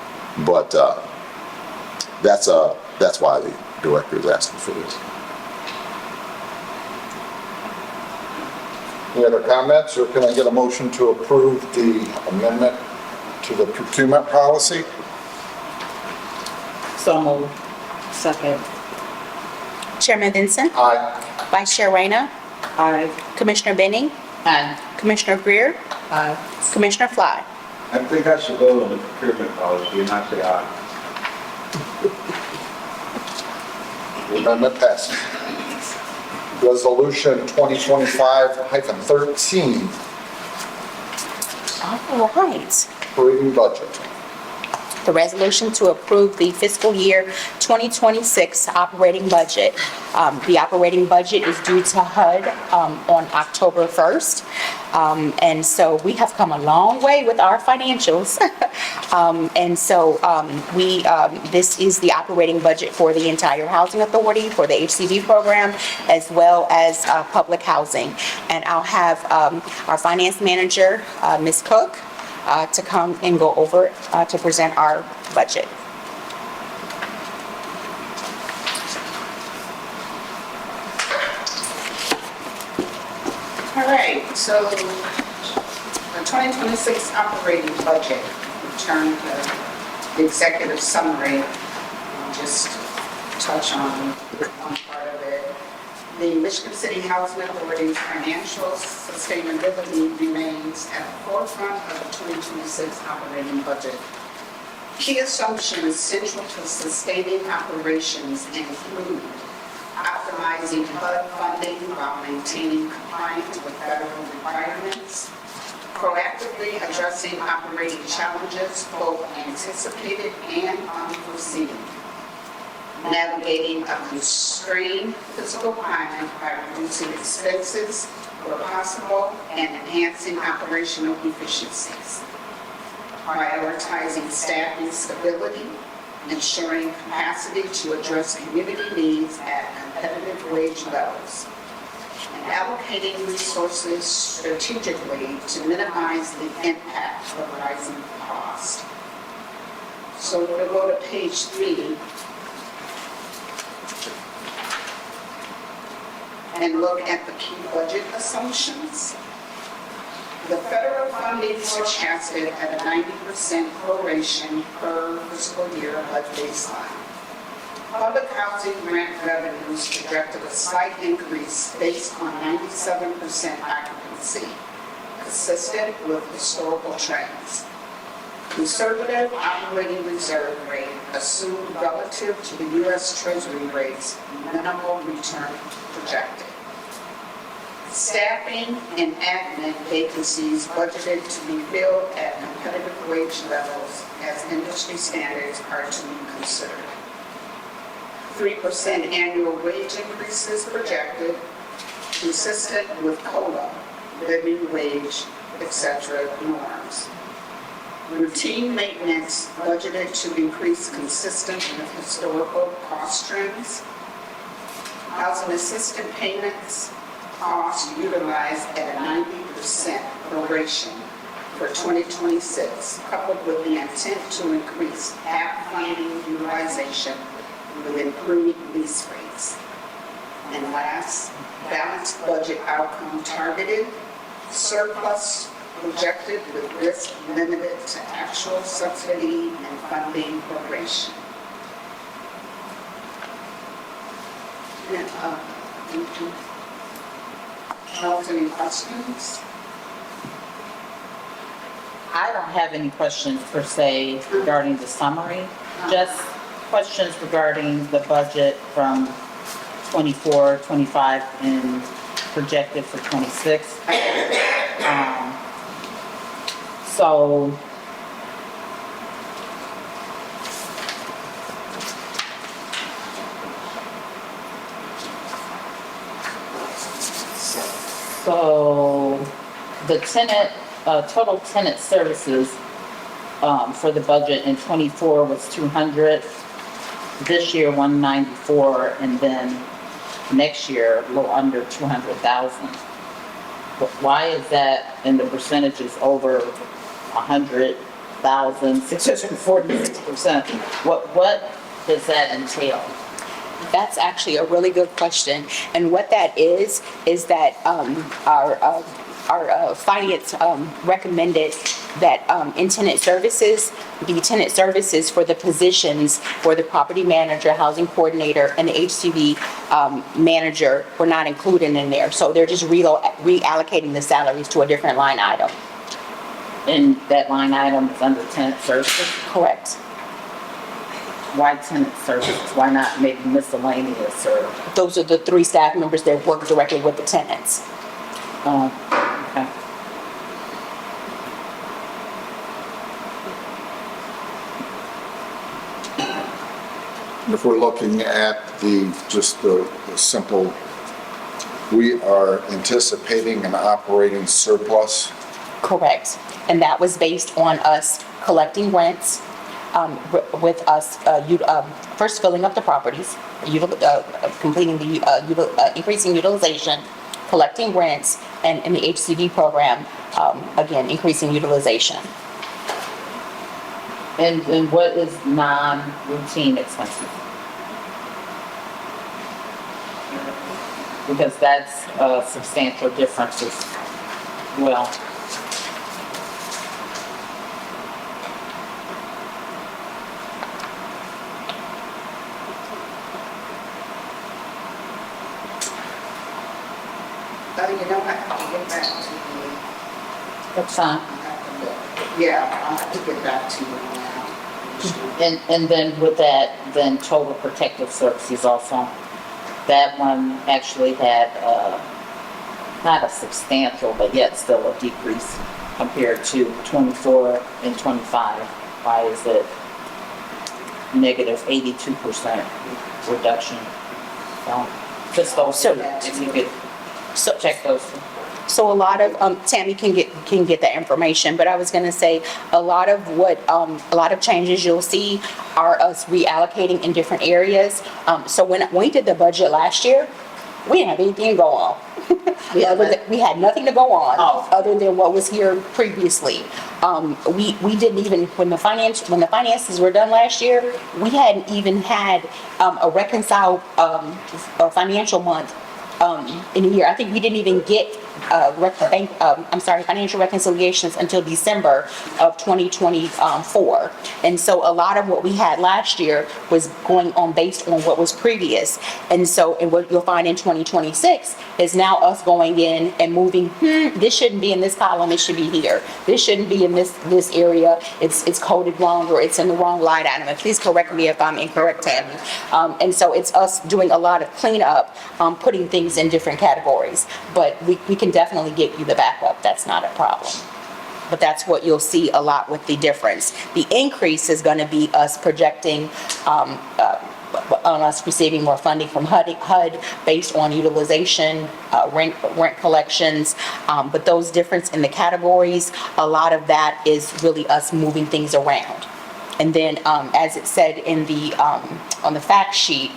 but that's why the director is asking for this. Any other comments, or can I get a motion to approve the amendment to the procurement policy? So moved. Second. Chairman Vincent, Aye. Vice Chair Rayner, Aye. Commissioner Benning, Aye. Commissioner Greer, Aye. Commissioner Fly. I think I should vote on the procurement policy and not say aye. The amendment passes. Resolution 2025-13, All right. operating budget. The resolution to approve the fiscal year 2026 operating budget. The operating budget is due to HUD on October 1st. And so we have come a long way with our financials. And so this is the operating budget for the entire housing authority, for the HCD program, as well as public housing. And I'll have our finance manager, Ms. Cook, to come and go over to present our budget. All right, so the 2026 operating budget, return to the executive summary, I'll just touch on one part of it. The Michigan City Housing Authority's financial sustainability remains at the forefront of the 2026 operating budget. Key assumptions central to sustaining operations include optimizing HUD funding while maintaining compliance with federal requirements, proactively addressing operating challenges, both anticipated and unforeseen, navigating a constrained fiscal climate by reducing expenses where possible and enhancing operational efficiencies, prioritizing staffing stability, ensuring capacity to address community needs at competitive wage levels, and allocating resources strategically to minimize the impact of rising costs. So we're going to go to page 3 and look at the key budget assumptions. The federal funding forecasted at a 90% proration per fiscal year HUD baseline. Public housing grant revenues projected a slight increase based on 97% occupancy, consistent with historical trends. Conservative operating reserve rate assumed relative to the U.S. Treasury rates, minimal return projected. Staffing and admin vacancies budgeted to be filled at competitive wage levels as industry standards are to be considered. 3% annual wage increases projected, consistent with COLA, living wage, etc. norms. Routine maintenance budgeted to increase consistent with historical cost trends. Housing assistance payments cost utilized at a 90% proration for 2026, coupled with the intent to increase half funding utilization with improved lease rates. And last, balanced budget outcome targeted, surplus projected with risk limited to actual subsidy and funding proration. And, any questions? I don't have any questions per se regarding the summary, just questions regarding the budget from 24, 25, and projected for 26. So the tenant, total tenant services for the budget in 24 was 200, this year 194, and then next year a little under 200,000. Why is that in the percentages over 100,000, 646%? What does that entail? That's actually a really good question. And what that is that our finance recommended that in tenant services, the tenant services for the positions for the property manager, housing coordinator, and the HCV manager were not included in there. So they're just reallocating the salaries to a different line item. And that line item is under tenant services? Correct. Why tenant services? Why not maybe miscellaneous or? Those are the 3 staff members that work directly with the tenants. Okay. If we're looking at the simple, we are anticipating an operating surplus. Correct. And that was based on us collecting rents, with us first filling up the properties, completing the increasing utilization, collecting rents, and in the HCV program, again, increasing utilization. And what is non-routine expenses? Because that's a substantial difference as well. You know, I have to get back to you. That's fine. Yeah, I'll have to get back to you now. And then with that, then total protective services also. That one actually had, not a substantial, but yet still a decrease compared to 24 and 25. Why is it negative 82% reduction? So, just those two, if you could check those. So a lot of, Tammy can get that information, but I was gonna say, a lot of changes you'll see are us reallocating in different areas. So when we did the budget last year, we didn't have anything to go on. We had nothing to go on other than what was here previously. We didn't even, when the finances were done last year, we hadn't even had a reconciled financial month in a year. I think we didn't even get financial reconciliations until December of 2024. And so a lot of what we had last year was going on based on what was previous. And so, and what you'll find in 2026 is now us going in and moving, this shouldn't be in this column, it should be here. This shouldn't be in this area, it's coded wrong, or it's in the wrong line item. And please correct me if I'm incorrect, Tammy. And so it's us doing a lot of cleanup, putting things in different categories. But we can definitely get you the backup, that's not a problem. But that's what you'll see a lot with the difference. The increase is gonna be us projecting, on us receiving more funding from HUD based on utilization, rent collections, but those difference in the categories, a lot of that is really us moving things around. And then, as it said in the, on the fact sheet,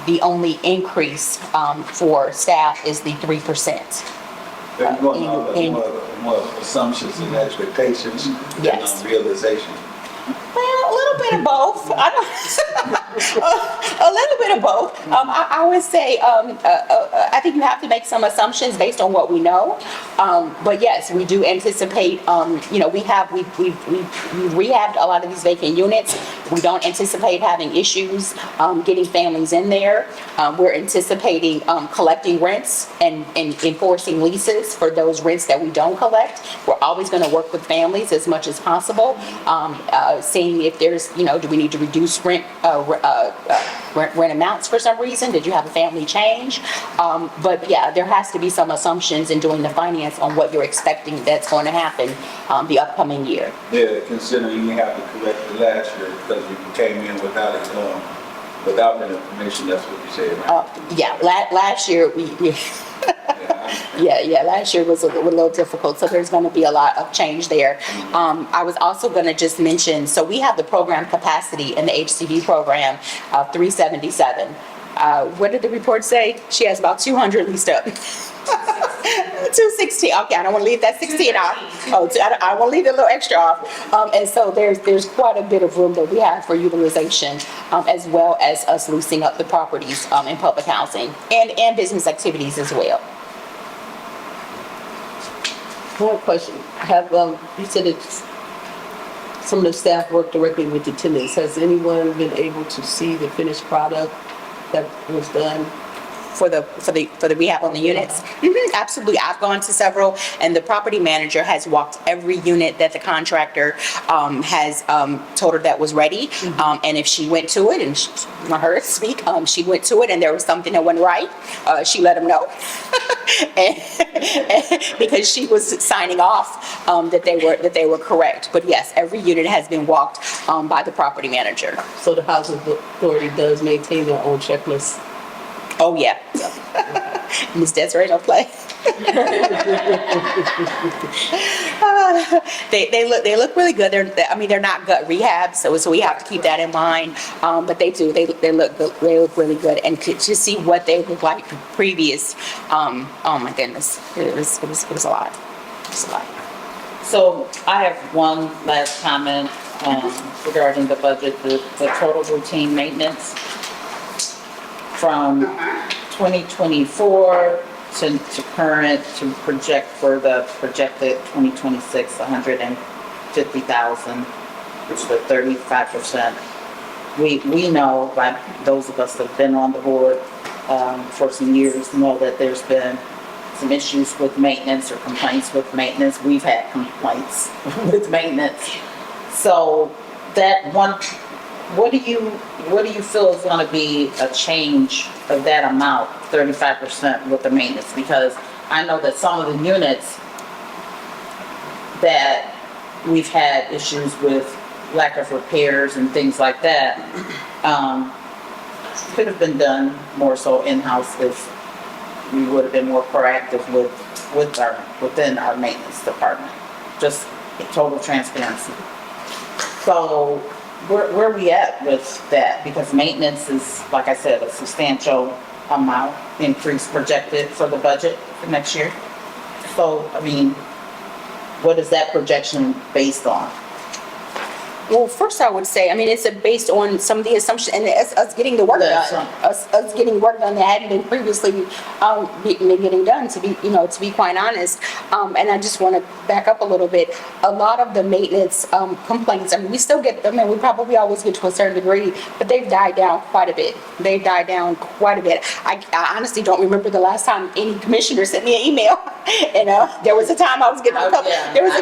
the only increase, for staff is the 3%. They're going off in- more assumptions and expectations than Yes. realization. Well, a little bit of both. I don't, a little bit of both. I would say, I think you have to make some assumptions based on what we know. But yes, we do anticipate, we rehabbed a lot of these vacant units. We don't anticipate having issues, getting families in there. We're anticipating, collecting rents and enforcing leases for those rents that we don't collect. We're always going to work with families as much as possible. Seeing if there's, do we need to reduce rent amounts for some reason? Did you have a family change? But yeah, there has to be some assumptions in doing the finance on what you're expecting that's going to happen the upcoming year. Yeah, considering you have to correct it last year because you came in without it, without that information, that's what you said, right? Yeah, last year last year was a little difficult, so there's going to be a lot of change there. I was also going to just mention, so we have the program capacity in the HCV program of 377. What did the report say? She has about 200 leased up. 216. Okay, I don't want to leave that 16 off. I want to leave it a little extra off. And so there's quite a bit of room that we have for utilization, as well as us leasing up the properties in public housing and business activities as well. One question, you said it's, some of the staff work directly with the tenants. Has anyone been able to see the finished product that was done? For the rehab on the units? Absolutely. I've gone to several, and the property manager has walked every unit that the contractor has told her that was ready. And if she went to it, and I heard her speak, she went to it and there was something that went right, she let them know. and because she was signing off that they were correct. But yes, every unit has been walked by the property manager. So the housing authority does maintain their own checklist? Oh, yeah. Ms. Desiree, don't play. They look really good. They're not gut rehab, so we have to keep that in mind. But they do. They look good. They look really good. And to see what they look like previous, oh my goodness, it was a lot. It was a lot. So I have one last comment regarding the budget, the total routine maintenance from 2024 to current to project for the projected 2026, 150,000, which is the 35%. We know, like those of us that have been on the board for some years, know that there's been some issues with maintenance or complaints with maintenance. We've had complaints with maintenance. So that one, what do you feel is going to be a change of that amount, 35% with the maintenance? Because I know that some of the units that we've had issues with lack of repairs and things like that, could have been more so in-house if we would have been more proactive within our maintenance department. Just total transparency. So where are we at with that? Because maintenance is, like I said, a substantial amount increase projected for the budget for next year. So, what is that projection based on? Well, first I would say, it's based on some of the assumptions, and it's us getting the work done. Us getting work done that hadn't been previously getting done, to be quite honest. And I just want to back up a little bit. A lot of the maintenance complaints, we still get them, and we probably always get to a certain degree, but they've died down quite a bit. I honestly don't remember the last time any commissioner sent me an email. And there was a time I was getting them a couple. There was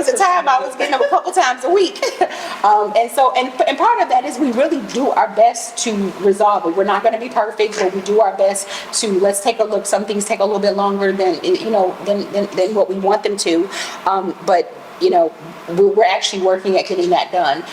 a time I was getting them a couple times a week. And part of that is we really do our best to resolve it. We're not going to be perfect, but we do our best to, let's take a look. Some things take a little bit longer than what we want them to. But we're actually working at getting that done.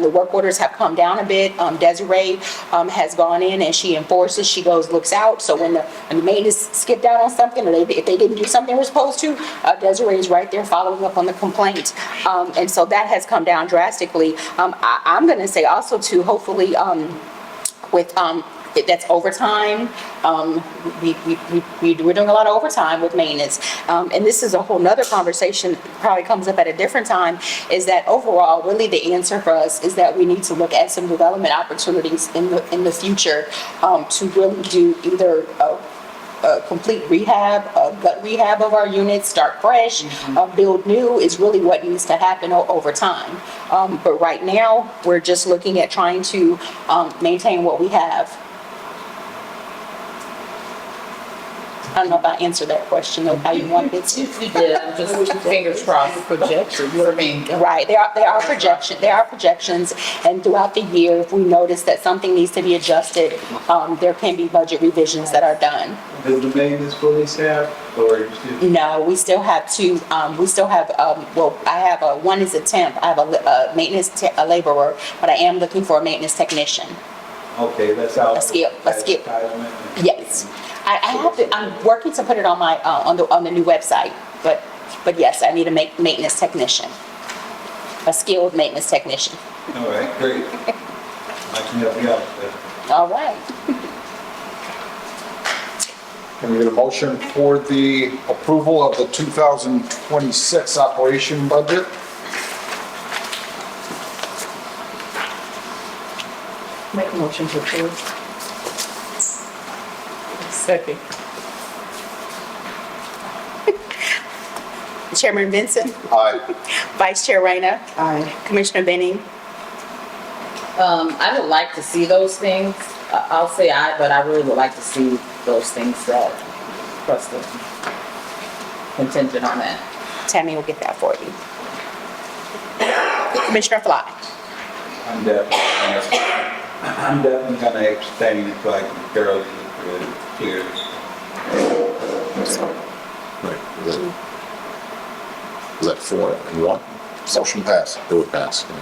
The work orders have come down a bit. Desiree has gone in and she enforces. She goes, looks out. So when the maintenance skipped out on something, or if they didn't do something they're supposed to, Desiree is right there following up on the complaint. And so that has come down drastically. I'm going to say also too, hopefully, with that's overtime. We're doing a lot of overtime with maintenance. And this is a whole nother conversation, probably comes up at a different time, is that overall, really the answer for us is that we need to look at some development opportunities in the future to really do either a complete rehab, a gut rehab of our units, start fresh, build new is really what needs to happen over time. But right now, we're just looking at trying to maintain what we have. I don't know if I answered that question or how you wanted it to. You did, I'm just fingers crossed. Projections, I mean. Right, there are projections, and throughout the year, if we notice that something needs to be adjusted, there can be budget revisions that are done. Is the maintenance fully staffed, or you still? No, we still have two, well, I have one is a temp, I have a maintenance, a laborer, but I am looking for a maintenance technician. Okay, that's out. A skill. Advertisement? Yes. I have to, I'm working to put it on my, on the new website, but yes, I need a maintenance technician. A skilled maintenance technician. All right, great. I can help you out with that. All right. Can we get a motion for the approval of the 2026 operation budget? Make a motion to approve. Second. Chairman Vincent, Aye. Vice Chair Rayner, Aye. Commissioner Benning. I would like to see those things. I'll say aye, but I really would like to see those things that trusted contingent on that. Tammy will get that for you. Commissioner Fly. I'm definitely gonna abstain until I can thoroughly clear. Right. Is that 4 and 1? Motion passed. It would pass. Yeah.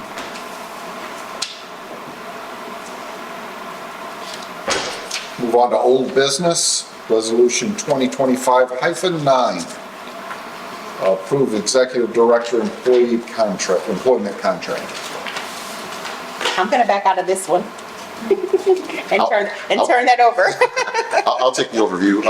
Move on to old business, resolution 2025-9. Approve executive director employment contract. I'm gonna back out of this one. And turn that over. I'll take the overview.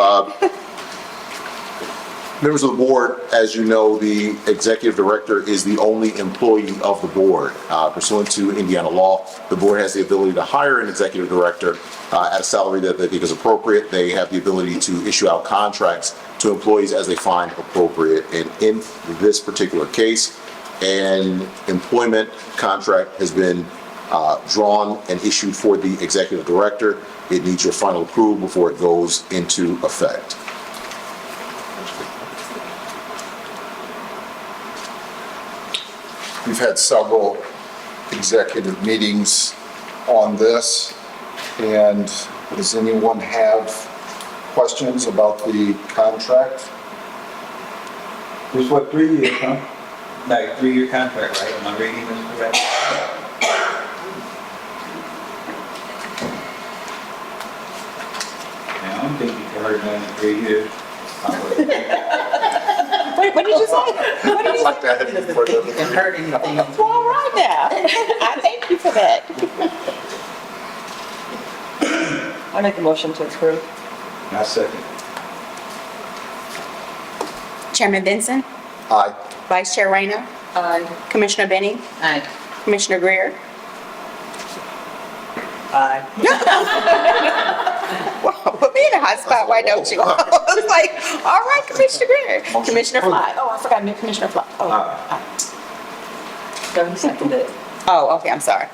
Members of the board, as you know, the executive director is the only employee of the board. Pursuant to Indiana law, the board has the ability to hire an executive director at a salary that they think is appropriate. They have the ability to issue out contracts to employees as they find appropriate. And in this particular case, an employment contract has been drawn and issued for the executive director. It needs your final approval before it goes into effect. We've had several executive meetings on this, and does anyone have questions about the contract? This what, 3 years, huh? Like 3-year contract, right? Am I reading this correct? Yeah, I don't think you can hurt that in 3 years. Wait, what did you say? What did you say? Like that. And hurt anything. Well, all right now. I thank you for that. I make a motion to approve. I second. Chairman Vincent, Aye. Vice Chair Rayner, Aye. Commissioner Benning, Aye. Commissioner Greer. Aye. Well, put me in a hot spot, why don't you? I was like, all right, Commissioner Greer. Commissioner Fly. Oh, I forgot Commissioner Fly. Oh, So you seconded. oh, okay, I'm sorry.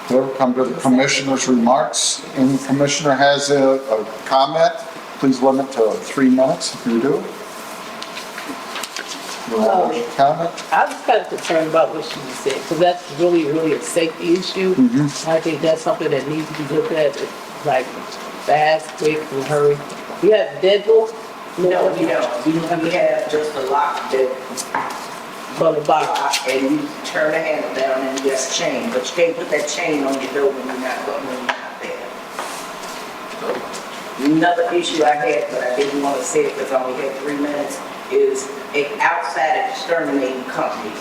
We'll come to the commissioner's remarks. Any commissioner has a comment, please limit to 3 minutes if you do. Comment? I was kind of concerned about what she just said, because that's really, really a safety issue. I think that's something that needs to be looked at, like, fast, quick, and hurry. You have deadbolt? No, you don't. You have just a lock that On the box. and you turn the handle down and just chain, but you can't put that chain on your door when you're not there. Another issue I had, but I didn't want to say it because I only had 3 minutes, is outside exterminating companies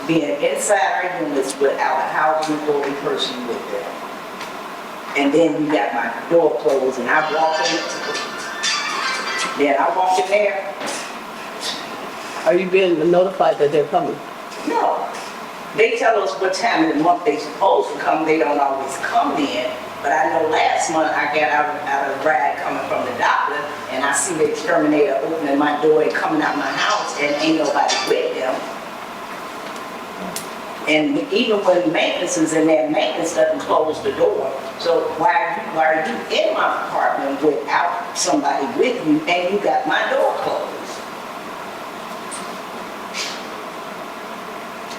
being inside our units without a housing authority person with them. And then you got my door closed and I walk in. Then I walk in there, Are you being notified that they're coming? no. They tell us what time of the month they supposed to come, they don't always come in. But I know last month I got out of the ride coming from the doctor and I see the exterminator opening my door and coming out my house and ain't nobody with them. And even when maintenance is in there, maintenance doesn't close the door. So why are you in my apartment without somebody with you and you got my door closed?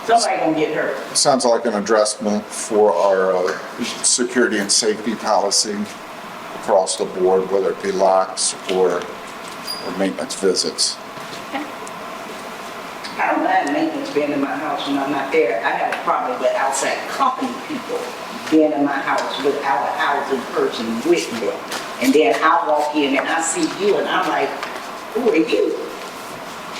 Somebody gonna get hurt. Sounds like an addressment for our security and safety policy across the board, whether it be locks or maintenance visits. I don't mind maintenance being in my house when I'm not there. I have a problem with outside company people being in my house without a housing person with me. And then I walk in and I see you and I'm like, who are you?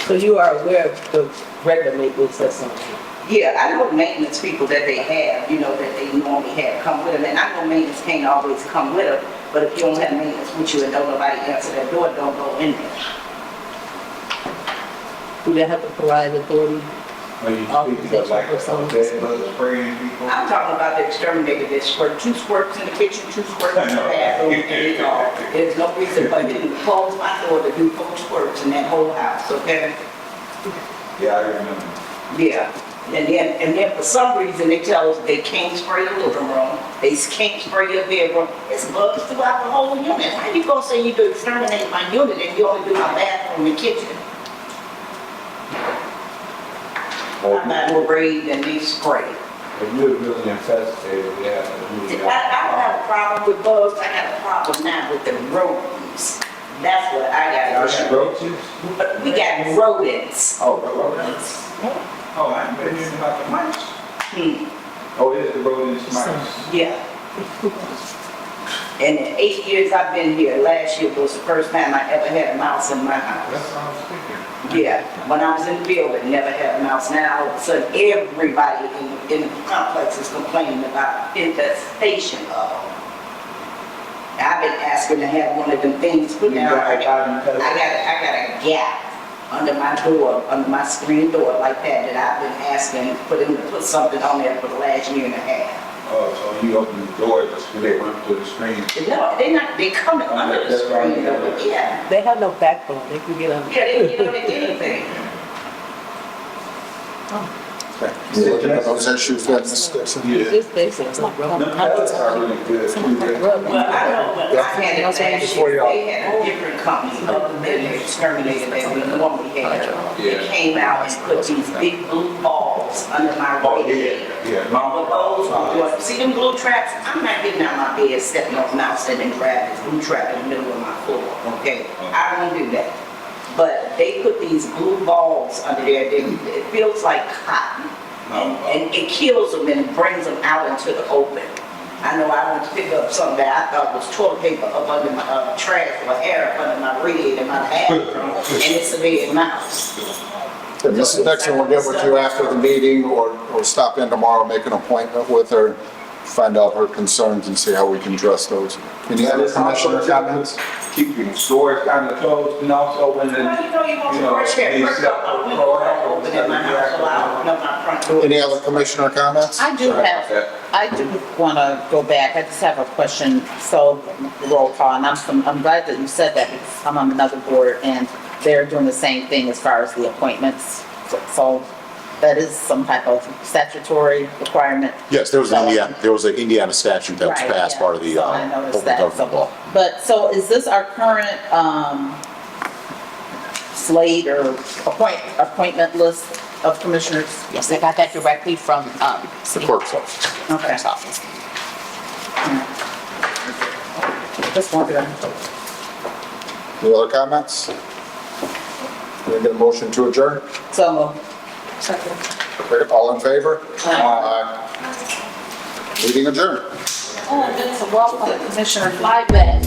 So you are aware of the regular maintenance that's on here? Yeah, I know maintenance people that they have, you know, that they normally have come with them. And I know maintenance can't always come with them, but if you don't have maintenance with you and don't nobody answer that door, don't go in there. Do they have to provide authority? Are you speaking of like a dead bug spraying people? I'm talking about the exterminator that squirt, 2 squirts in the kitchen, 2 squirts in the bathroom, and it's all. There's no reason for you to close my door to do 4 squirts in that whole house, okay? Yeah, I remember. Yeah. And then for some reason, they tell us they can't spray your living room, they can't spray your bedroom. It's bugs throughout the whole unit. How you gonna say you do exterminate my unit and you only do my bathroom and kitchen? I'm not worried and they spray. If you're really infested, yeah. I don't have a problem with bugs, I got a problem now with the rodents. That's what I got Y'all an got issue. roaches? But we got rodents. Oh, rodents. Oh, I ain't been hearing about the mice. Oh, it is the rodents, mice. Yeah. In the 8 years I've been here, last year was the first time I ever had a mouse in my house. That's what I was thinking. Yeah, when I was in the building, never had a mouse. Now, all of a sudden, everybody in the complex is complaining about infestation of them. I've been asking to have one of them things put down. I got a gap under my door, under my screen door like that I've been asking for them to put something on there for the last year and a half. Oh, so you open the door, they run through the screen. No, they coming under the screen, yeah. They have no backbone, they can get on. Yeah, they can get on anything. You looking at those issues that Ms. Dixon? It's basically like The rubber. pellets are really good. Well, I know when I had it last Before year, y'all- they had a different company other than the exterminator that we normally had. They came out and put these big blue balls under my Oh, radiator. yeah. All the balls, see them glue traps? I'm not getting out my bed, stepping on the mouse and then grab this glue trap in the middle of my floor, okay? I don't do that. But they put these blue balls under there, it feels like cotton. And it kills them and brings them out into the open. I know I went to pick up something that I thought was toilet paper up under my trash or air up under my radiator in my bathroom, and it's a dead mouse. Mrs. Dixon will get with you after the meeting or stop in tomorrow, make an appointment with her, find out her concerns and see how we can address those. Any other commissioner comments? Keep your doors kind of closed and also when the, Well, you know, you want to fresh air, first up my window open in my house, so I open up my front door. Any other commissioner comments? I do want to go back. I just have a question. So roll call, and I'm glad that you said that because I'm on another board and they're doing the same thing as far as the appointments. So that is some type of statutory requirement. Yes, there was an Indiana statute that was Right, passed, yeah. part of the So I noticed local that. government law. But so is this our current slate or appointment list of commissioners? Yes, I got that directly from, The City clerk's office. Clerk's office. Just wanted to. Any other comments? Can we get a motion to adjourn? So All in favor? Aye. Meeting adjourned. Oh, and then to welcome Commissioner Flyback.